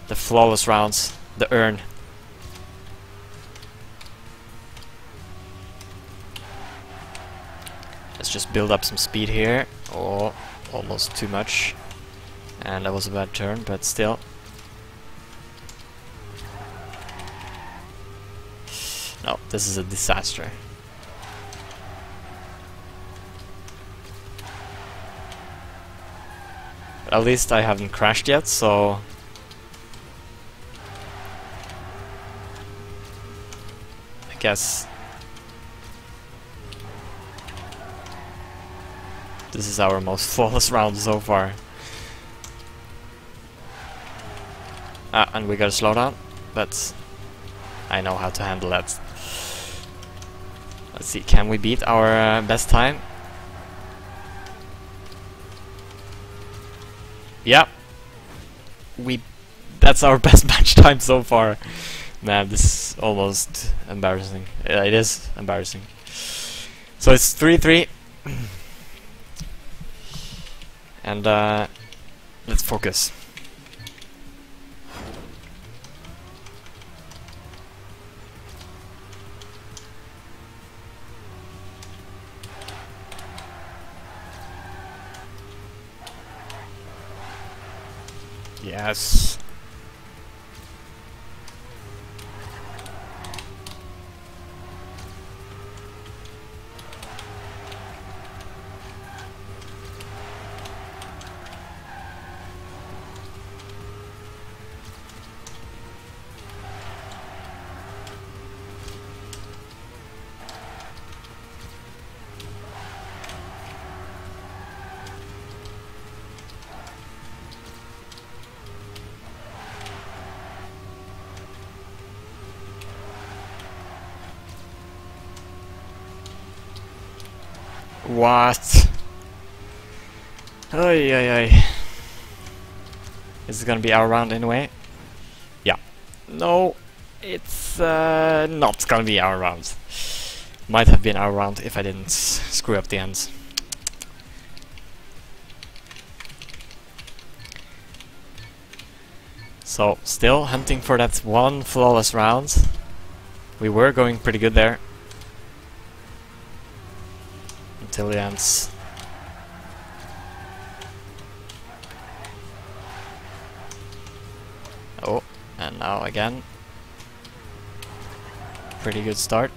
The flawless rounds. The urn. Let's just build up some speed here. Oh, almost too much. And that was a bad turn, but still. No, this is a disaster. At least I haven't crashed yet, so I guess This is our most flawless round so far. And we gotta slow down, but I know how to handle that. Let's see, can we beat our best time? Yep. That's our best match time so far. Man, this is almost embarrassing. It is embarrassing. So it's 3-3. And let's focus. Yes. What? Ay ay ay. Is it gonna be our round anyway? Yeah. No, it's not gonna be our round. Might have been our round if I didn't screw up the ends. So, still hunting for that one flawless round. We were going pretty good there. Until the ends. Oh, and now again. Pretty good start.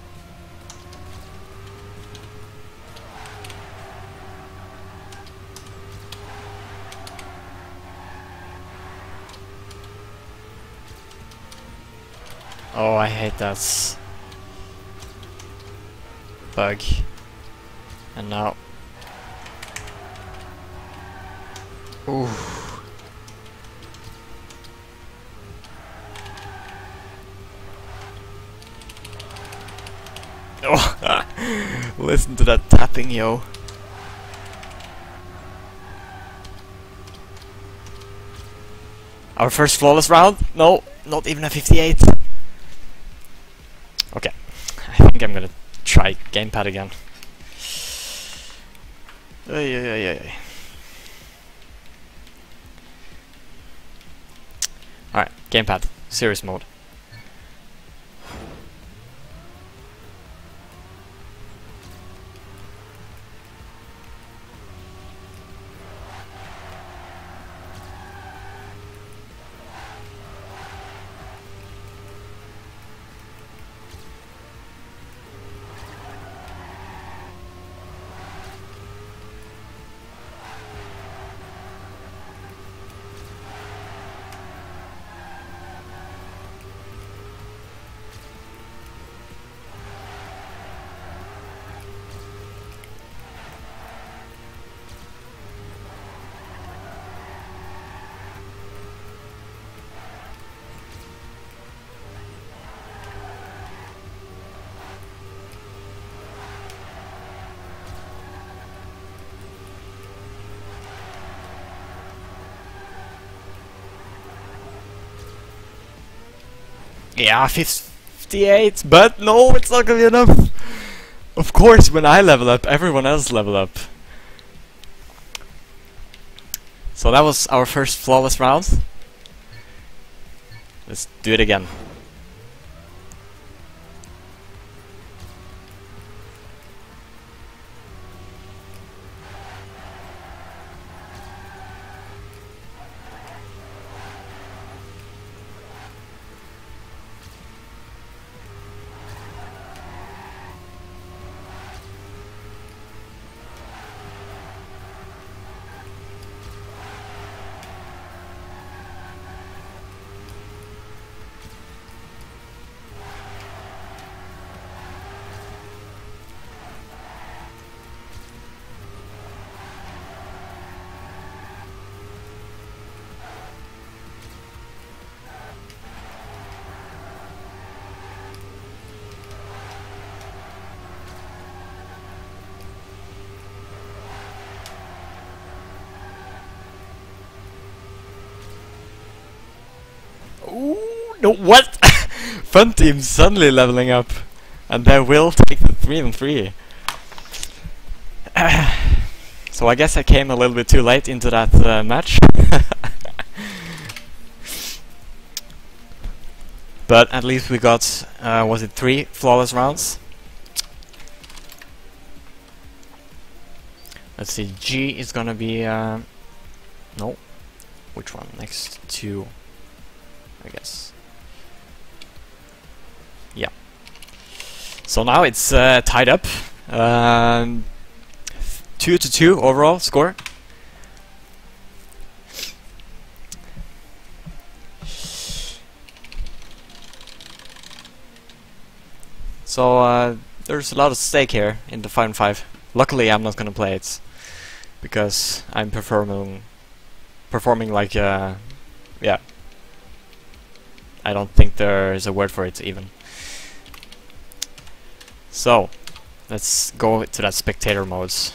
Oh, I hate that bug. And now, ooh. Oh, listen to that tapping, yo. Our first flawless round? No, not even a 58. Okay, I think I'm gonna try gamepad again. Ay, ay, ay, ay. Alright, gamepad, serious mode. Yeah, 58, but no, it's not gonna be enough. Of course, when I level up, everyone else level up. So that was our first flawless round. Let's do it again. No, what? Funteam suddenly leveling up, and they will take the 3-3. So I guess I came a little bit too late into that match. But at least we got, was it 3 flawless rounds? Let's see, G is gonna be, no, which one? Next to, I guess. Yeah. So now it's tied up. 2-2 overall score. So there's a lot at stake here in the 5-5. Luckily, I'm not gonna play it because I'm performing like yeah. I don't think there is a word for it even. So let's go to that spectator modes.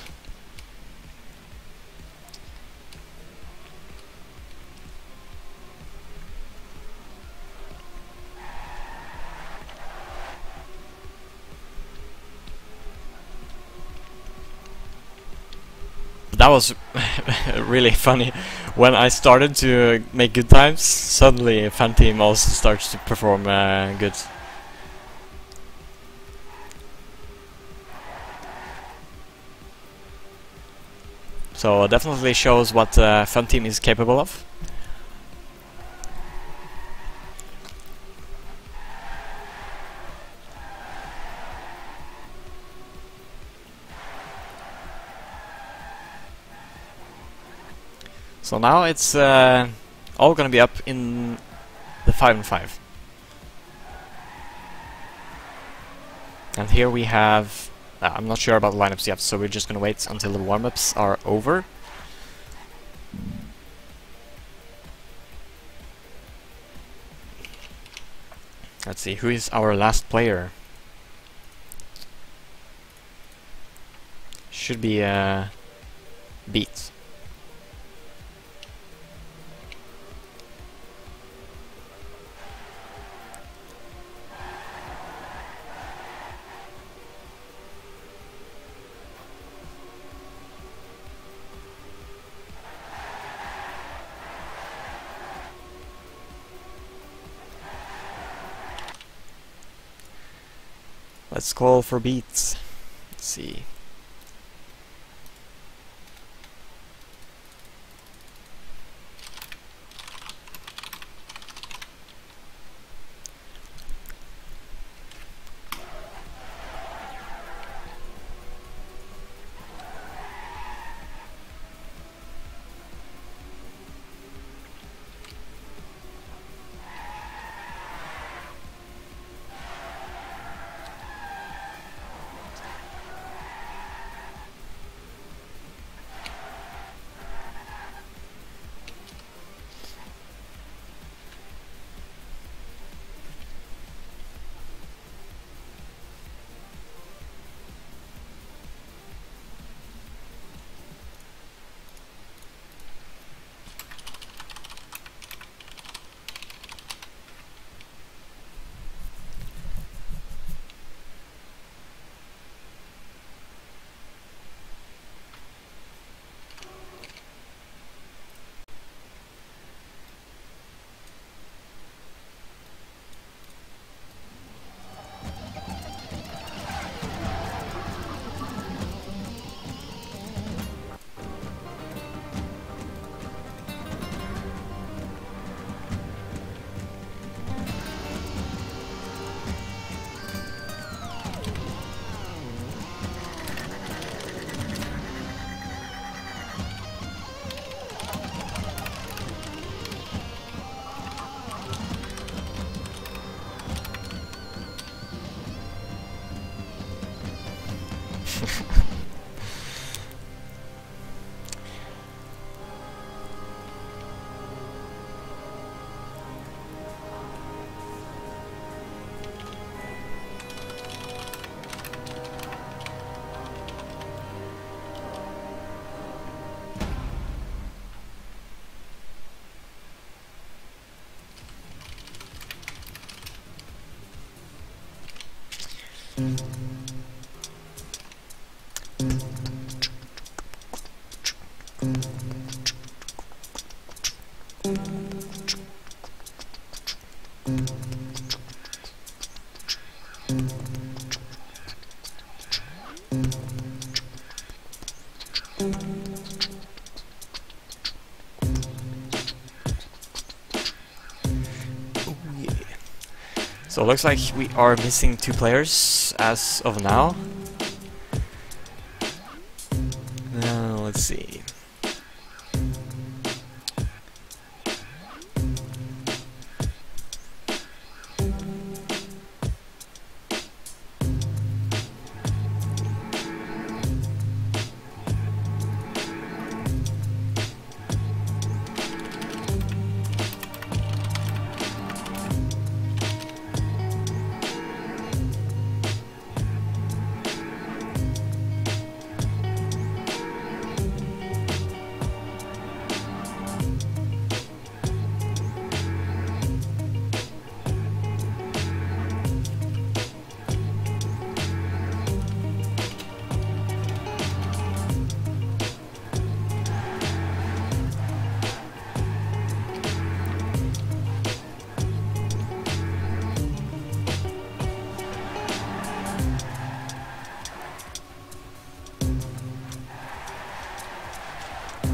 That was really funny. When I started to make good times, suddenly Funteam also starts to perform good. So definitely shows what Funteam is capable of. So now it's all gonna be up in the 5-5. And here we have, I'm not sure about the lineups yet, so we're just gonna wait until the warm-ups are over. Let's see, who is our last player? Should be Beat. Let's call for Beats. Let's see. So it looks like we are missing 2 players as of now. Now let's see.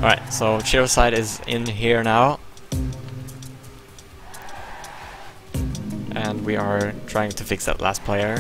Alright, so Chiroside is in here now. And we are trying to fix that last player.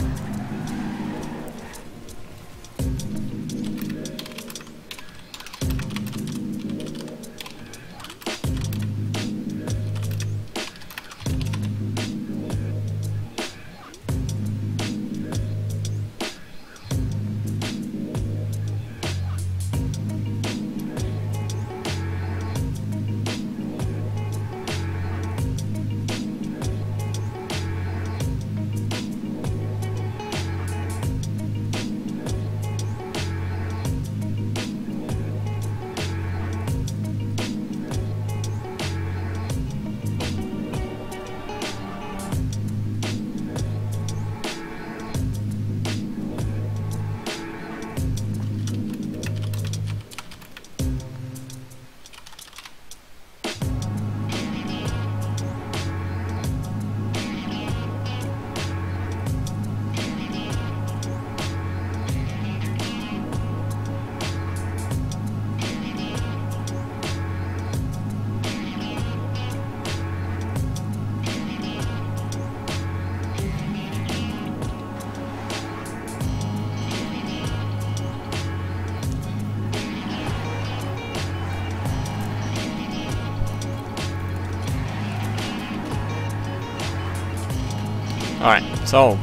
Alright, so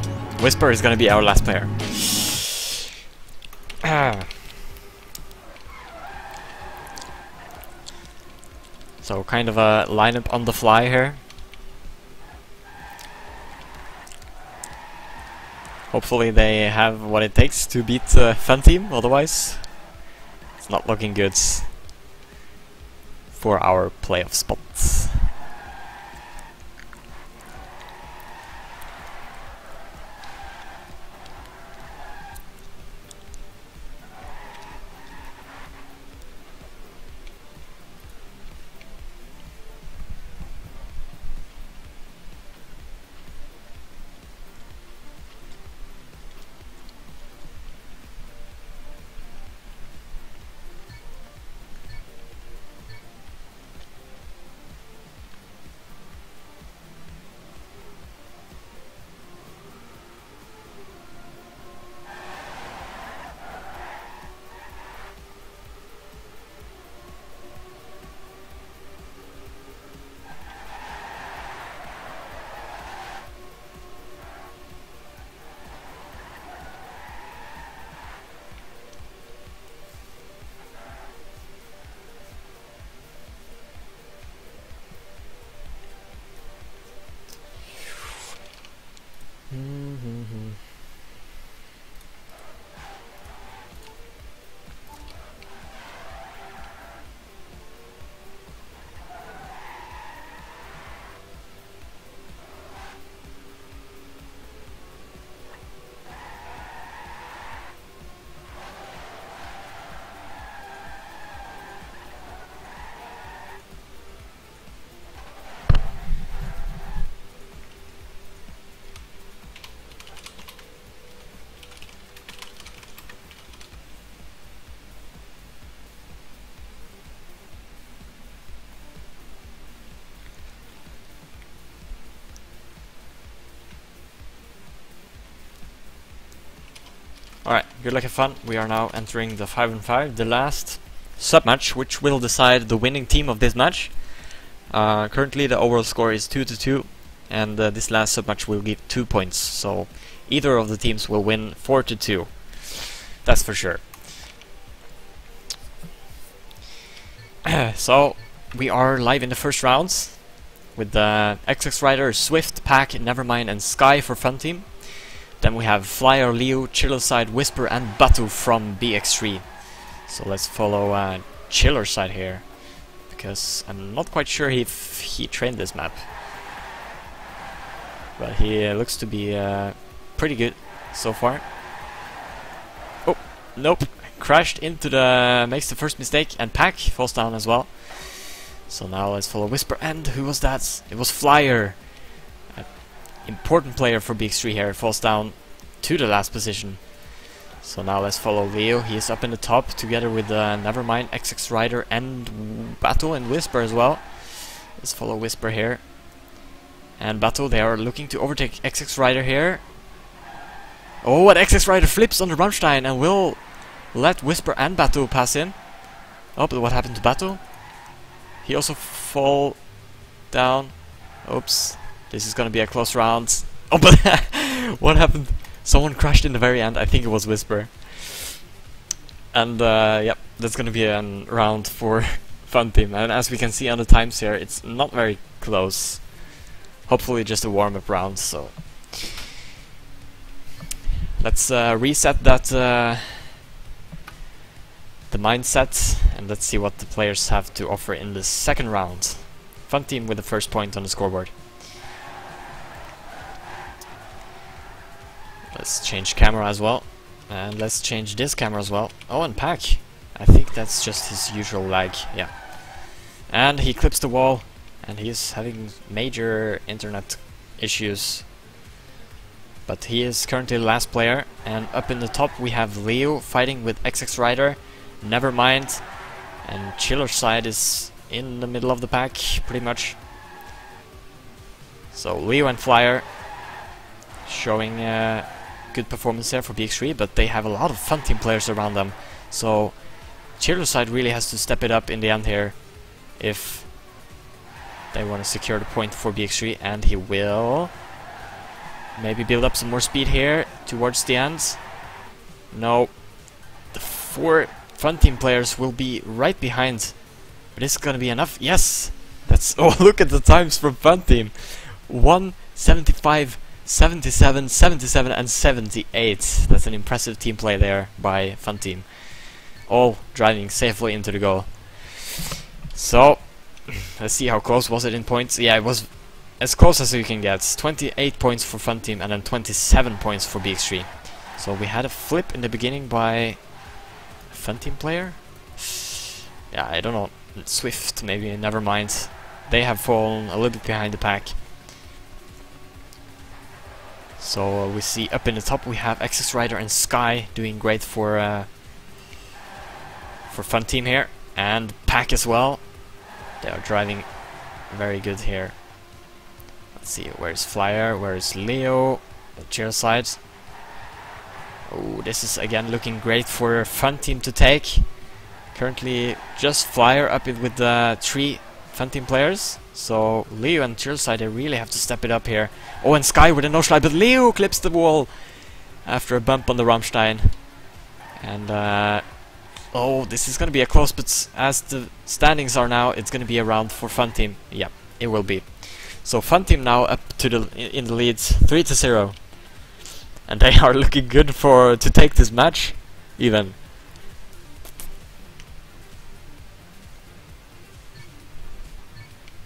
Whisper is gonna be our last player. So kind of a lineup on the fly here. Hopefully they have what it takes to beat Funteam, otherwise it's not looking good for our playoff spots. Alright, good luck and fun. We are now entering the 5-on-5, the last sub-match, which will decide the winning team of this match. Currently the overall score is 2-2, and this last sub-match will give 2 points, so either of the teams will win 4-2. That's for sure. So, we are live in the first rounds with the XX Rider, Swift, Pack, Nevermind and Sky for Funteam. Then we have Flyer, Leo, Chillerside, Whisper and Batu from BX3. So let's follow Chillerside here, because I'm not quite sure if he trained this map. But he looks to be pretty good so far. Oh, nope. Crashed into the... makes the first mistake, and Pack falls down as well. So now let's follow Whisper, and who was that? It was Flyer. An important player for BX3 here, falls down to the last position. So now let's follow Leo, he is up in the top together with Nevermind, XX Rider and Batu and Whisper as well. Let's follow Whisper here. And Batu, they are looking to overtake XX Rider here. Oh, and XX Rider flips on the Rammstein and will let Whisper and Batu pass in. Oh, but what happened to Batu? He also fall down. Oops, this is gonna be a close round. Oh, but what happened? Someone crashed in the very end. I think it was Whisper. And yep, that's gonna be a round for Funteam. And as we can see on the times here, it's not very close. Hopefully just a warm-up round. So let's reset that the mindset, and let's see what the players have to offer in the second round. Funteam with the first point on the scoreboard. Let's change camera as well, and let's change this camera as well. Oh, and Pack, I think that's just his usual lag, yeah. And he clips the wall, and he is having major internet issues. But he is currently the last player, and up in the top we have Leo fighting with XX Rider, Nevermind, and Chillerside is in the middle of the pack, pretty much. So Leo and Flyer showing good performance there for BX3, but they have a lot of Funteam players around them. So Chillerside really has to step it up in the end here if they want to secure the point for BX3, and he will maybe build up some more speed here towards the end. No, the 4 Funteam players will be right behind. But is it gonna be enough? Yes! That's... oh, look at the times from Funteam! 1:75, 77, 77 and 78. That's an impressive team play there by Funteam. All driving safely into the goal. So, let's see how close was it in points. Yeah, it was as close as you can get. 28 points for Funteam and then 27 points for BX3. So we had a flip in the beginning by a Funteam player. Yeah, I don't know. Swift, maybe, Nevermind. They have fallen a little bit behind the pack. So we see up in the top we have XX Rider and Sky doing great for Funteam here, and Pack as well. They are driving very good here. Let's see, where's Flyer, where's Leo, Chillerside. Oh, this is again looking great for Funteam to take. Currently just Flyer up with the 3 Funteam players. So Leo and Chillerside, they really have to step it up here. Oh, and Sky with a no-slide, but Leo clips the wall after a bump on the Rammstein. And oh, this is gonna be a close, but as the standings are now, it's gonna be a round for Funteam. Yeah, it will be. So Funteam now up to the in the leads, 3-0, and they are looking good to take this match, even.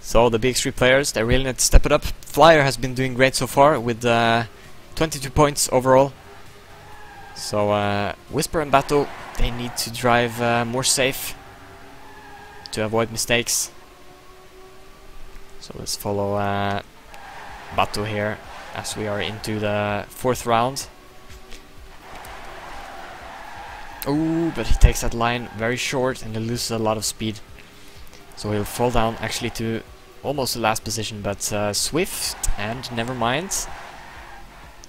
So the BX3 players, they really need to step it up. Flyer has been doing great so far with 22 points overall. So Whisper and Batu, they need to drive more safe to avoid mistakes. So let's follow Batu here as we are into the 4th round. Oh, but he takes that line very short and he loses a lot of speed. So he'll fall down actually to almost the last position, but Swift and Nevermind,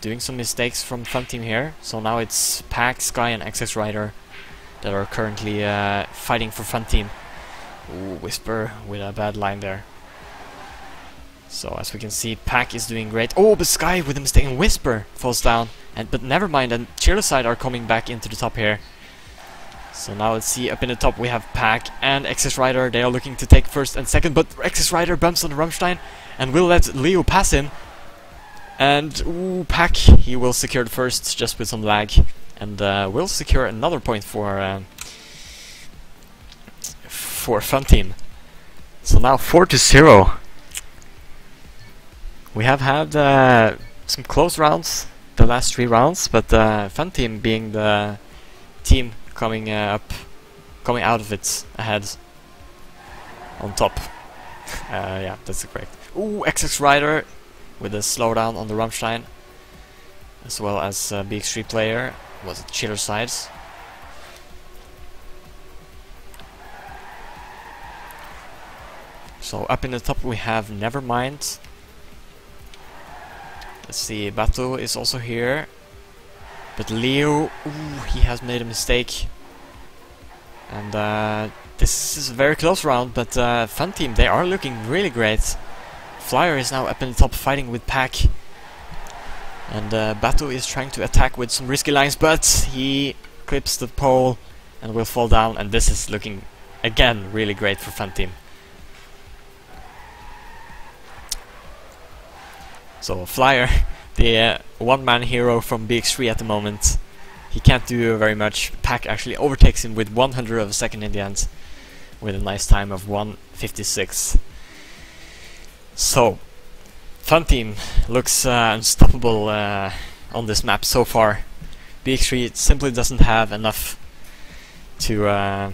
doing some mistakes from Funteam here. So now it's Pack, Sky and XX Rider that are currently fighting for Funteam. Ooh, Whisper with a bad line there. So as we can see, Pack is doing great. Oh, but Sky with a mistake and Whisper falls down. But never mind, and Cheerlerside are coming back into the top here. So now let's see, up in the top we have Pack and XX Rider. They are looking to take first and second, but XX Rider bumps on the Rammstein and will let Leo pass him. And ooh, Pack, he will secure the first just with some lag. And will secure another point for Funteam. So now 4-0. We have had some close rounds the last 3 rounds, but Funteam being the team coming out of it ahead on top. Yeah, that's correct. Ooh, XX Rider with a slowdown on the Rammstein, as well as BX3 player was at Cheerlerside. So up in the top we have Nevermind. Let's see, Batu is also here. But Leo, ooh, he has made a mistake. And this is a very close round, but Funteam, they are looking really great. Flyer is now up in the top fighting with Pack. And Batu is trying to attack with some risky lines, but he clips the pole and will fall down. And this is looking, again, really great for Funteam. So Flyer, the one-man hero from BX3 at the moment, he can't do very much. Pack actually overtakes him with 100 of a second in the end, with a nice time of 1:56. So Funteam looks unstoppable on this map so far. BX3 simply doesn't have enough to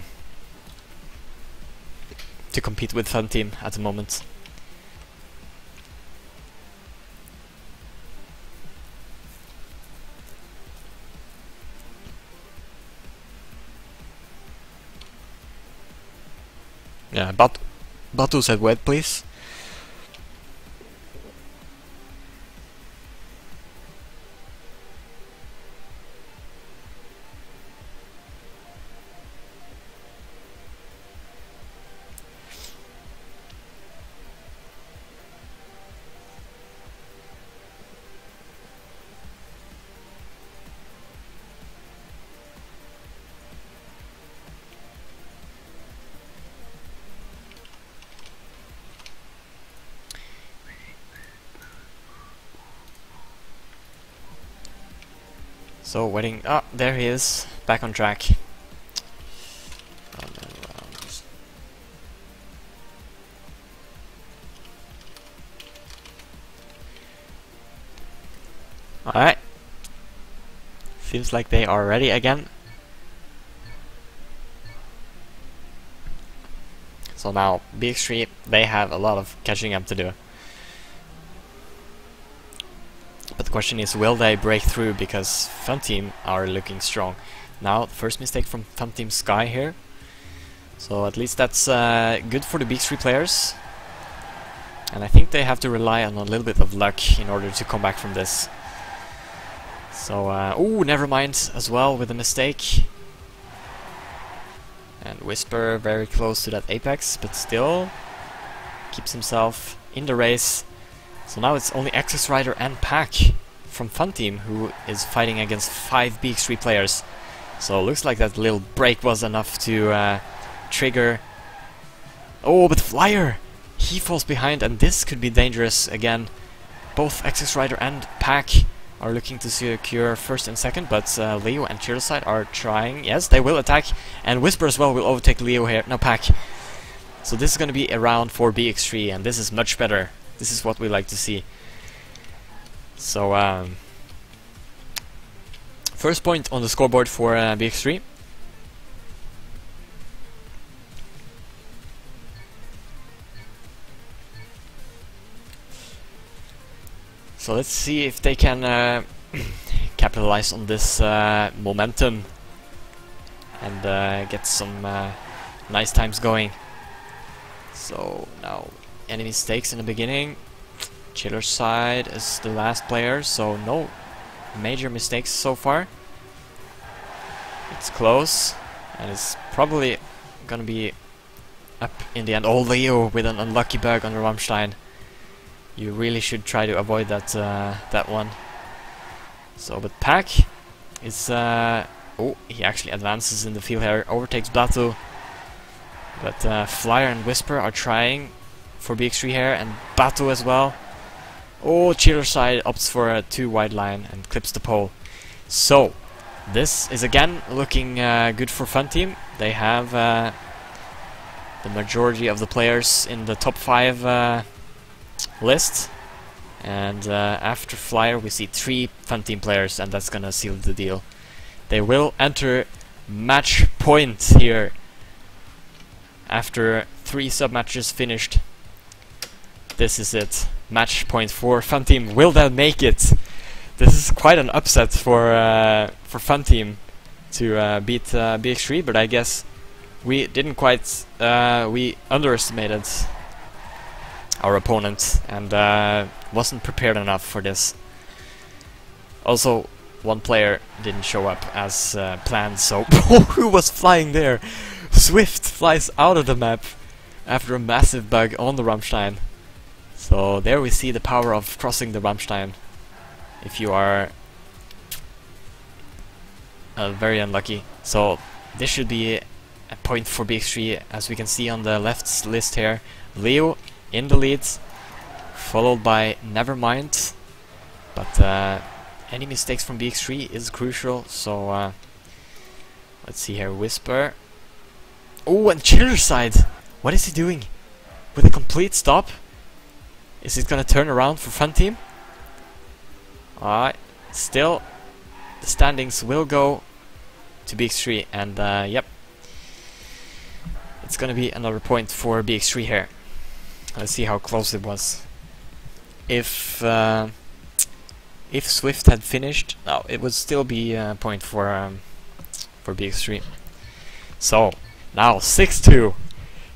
compete with Funteam at the moment. Yeah, Batu said wet, please. So waiting. Ah, there he is, back on track. Alright. Seems like they are ready again. So now BX3, they have a lot of catching up to do. But the question is, will they break through, because Funteam are looking strong. Now, first mistake from Funteam Sky here. So at least that's good for the BX3 players. And I think they have to rely on a little bit of luck in order to come back from this. So, ooh, Nevermind as well with a mistake. And Whisper very close to that apex, but still keeps himself in the race. So now it's only XX Rider and Pack from Funteam who is fighting against 5 BX3 players. So it looks like that little break was enough to trigger. Oh, but Flyer! He falls behind, and this could be dangerous again. Both XX Rider and Pack are looking to secure first and second, but Leo and Cheerlerside are trying. Yes, they will attack, and Whisper as well will overtake Leo here. No, Pack. So this is going to be a round for BX3, and this is much better. This is what we like to see. So, first point on the scoreboard for BX3. So let's see if they can capitalize on this momentum and get some nice times going. So now, any mistakes in the beginning? Cheerlerside is the last player, so no major mistakes so far. It's close, and it's probably gonna be up in the end. Oh, Leo with an unlucky bug on the Rammstein. You really should try to avoid that that one. So, but Pack is oh, he actually advances in the field here, overtakes Batu. But Flyer and Whisper are trying for BX3 here, and Batu as well. Oh, Cheater side opts for a 2 wide line and clips the pole. So, this is again looking good for Funteam. They have the majority of the players in the top 5 list. And after Flyer we see 3 Funteam players, and that's gonna seal the deal. They will enter match point here after 3 sub-matches finished. This is it. Match point for Funteam. Will they make it? This is quite an upset for Funteam to beat BX3, but I guess we didn't quite... we underestimated our opponent and wasn't prepared enough for this. Also, one player didn't show up as planned, so who was flying there? Swift flies out of the map after a massive bug on the Rammstein. So there we see the power of crossing the Rammstein if you are very unlucky. So this should be a point for BX3, as we can see on the left list here. Leo in the lead, followed by Nevermind. But any mistakes from BX3 is crucial, so let's see here. Whisper. Oh, and Chiller side! What is he doing? With a complete stop? Is it gonna turn around for Funteam? Alright, still the standings will go to BX3, and yep, it's gonna be another point for BX3 here. Let's see how close it was. If Swift had finished, no, it would still be a point for BX3. So now 6-2.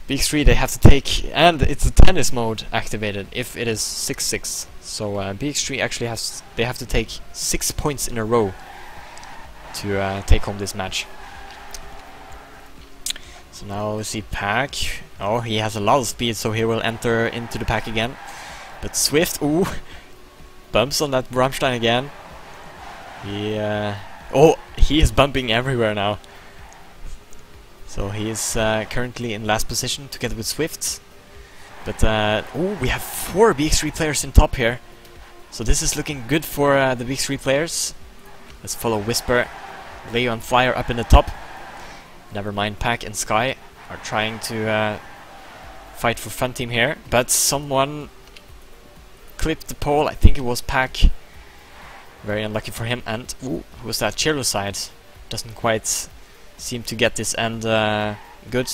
BX3 they have to take, and it's a tennis mode activated if it is 6-6. So BX3 actually they have to take 6 points in a row to take home this match. So now we see Pack. Oh, he has a lot of speed, so he will enter into the pack again. But Swift, ooh, bumps on that Rammstein again. He oh, he is bumping everywhere now. So he is currently in last position together with Swift. But oh, we have 4 BX3 players in top here. So this is looking good for the BX3 players. Let's follow Whisper. Leo and Flyer up in the top. Nevermind, Pack and Sky are trying to fight for Funteam here. But someone clipped the pole. I think it was Pack. Very unlucky for him. And ooh, who was that? Chelo side. Doesn't quite seem to get this end good.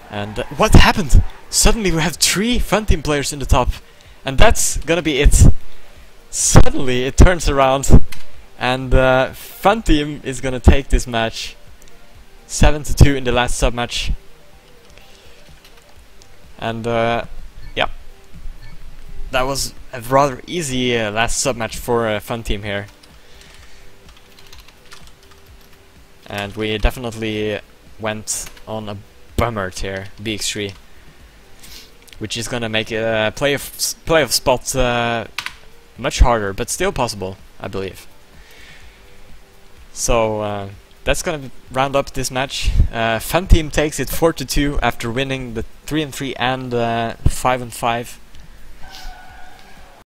And what happened? Suddenly we have 3 Funteam players in the top, and that's gonna be it. Suddenly it turns around, and Funteam is gonna take this match 7-2 in the last sub match. And yeah, that was a rather easy last sub match for Funteam here. And we definitely went on a bummer here, BX3, which is gonna make a playoff spot much harder, but still possible, I believe. So that's gonna round up this match. Funteam takes it 4-2 after winning the 3-3 and 5-5.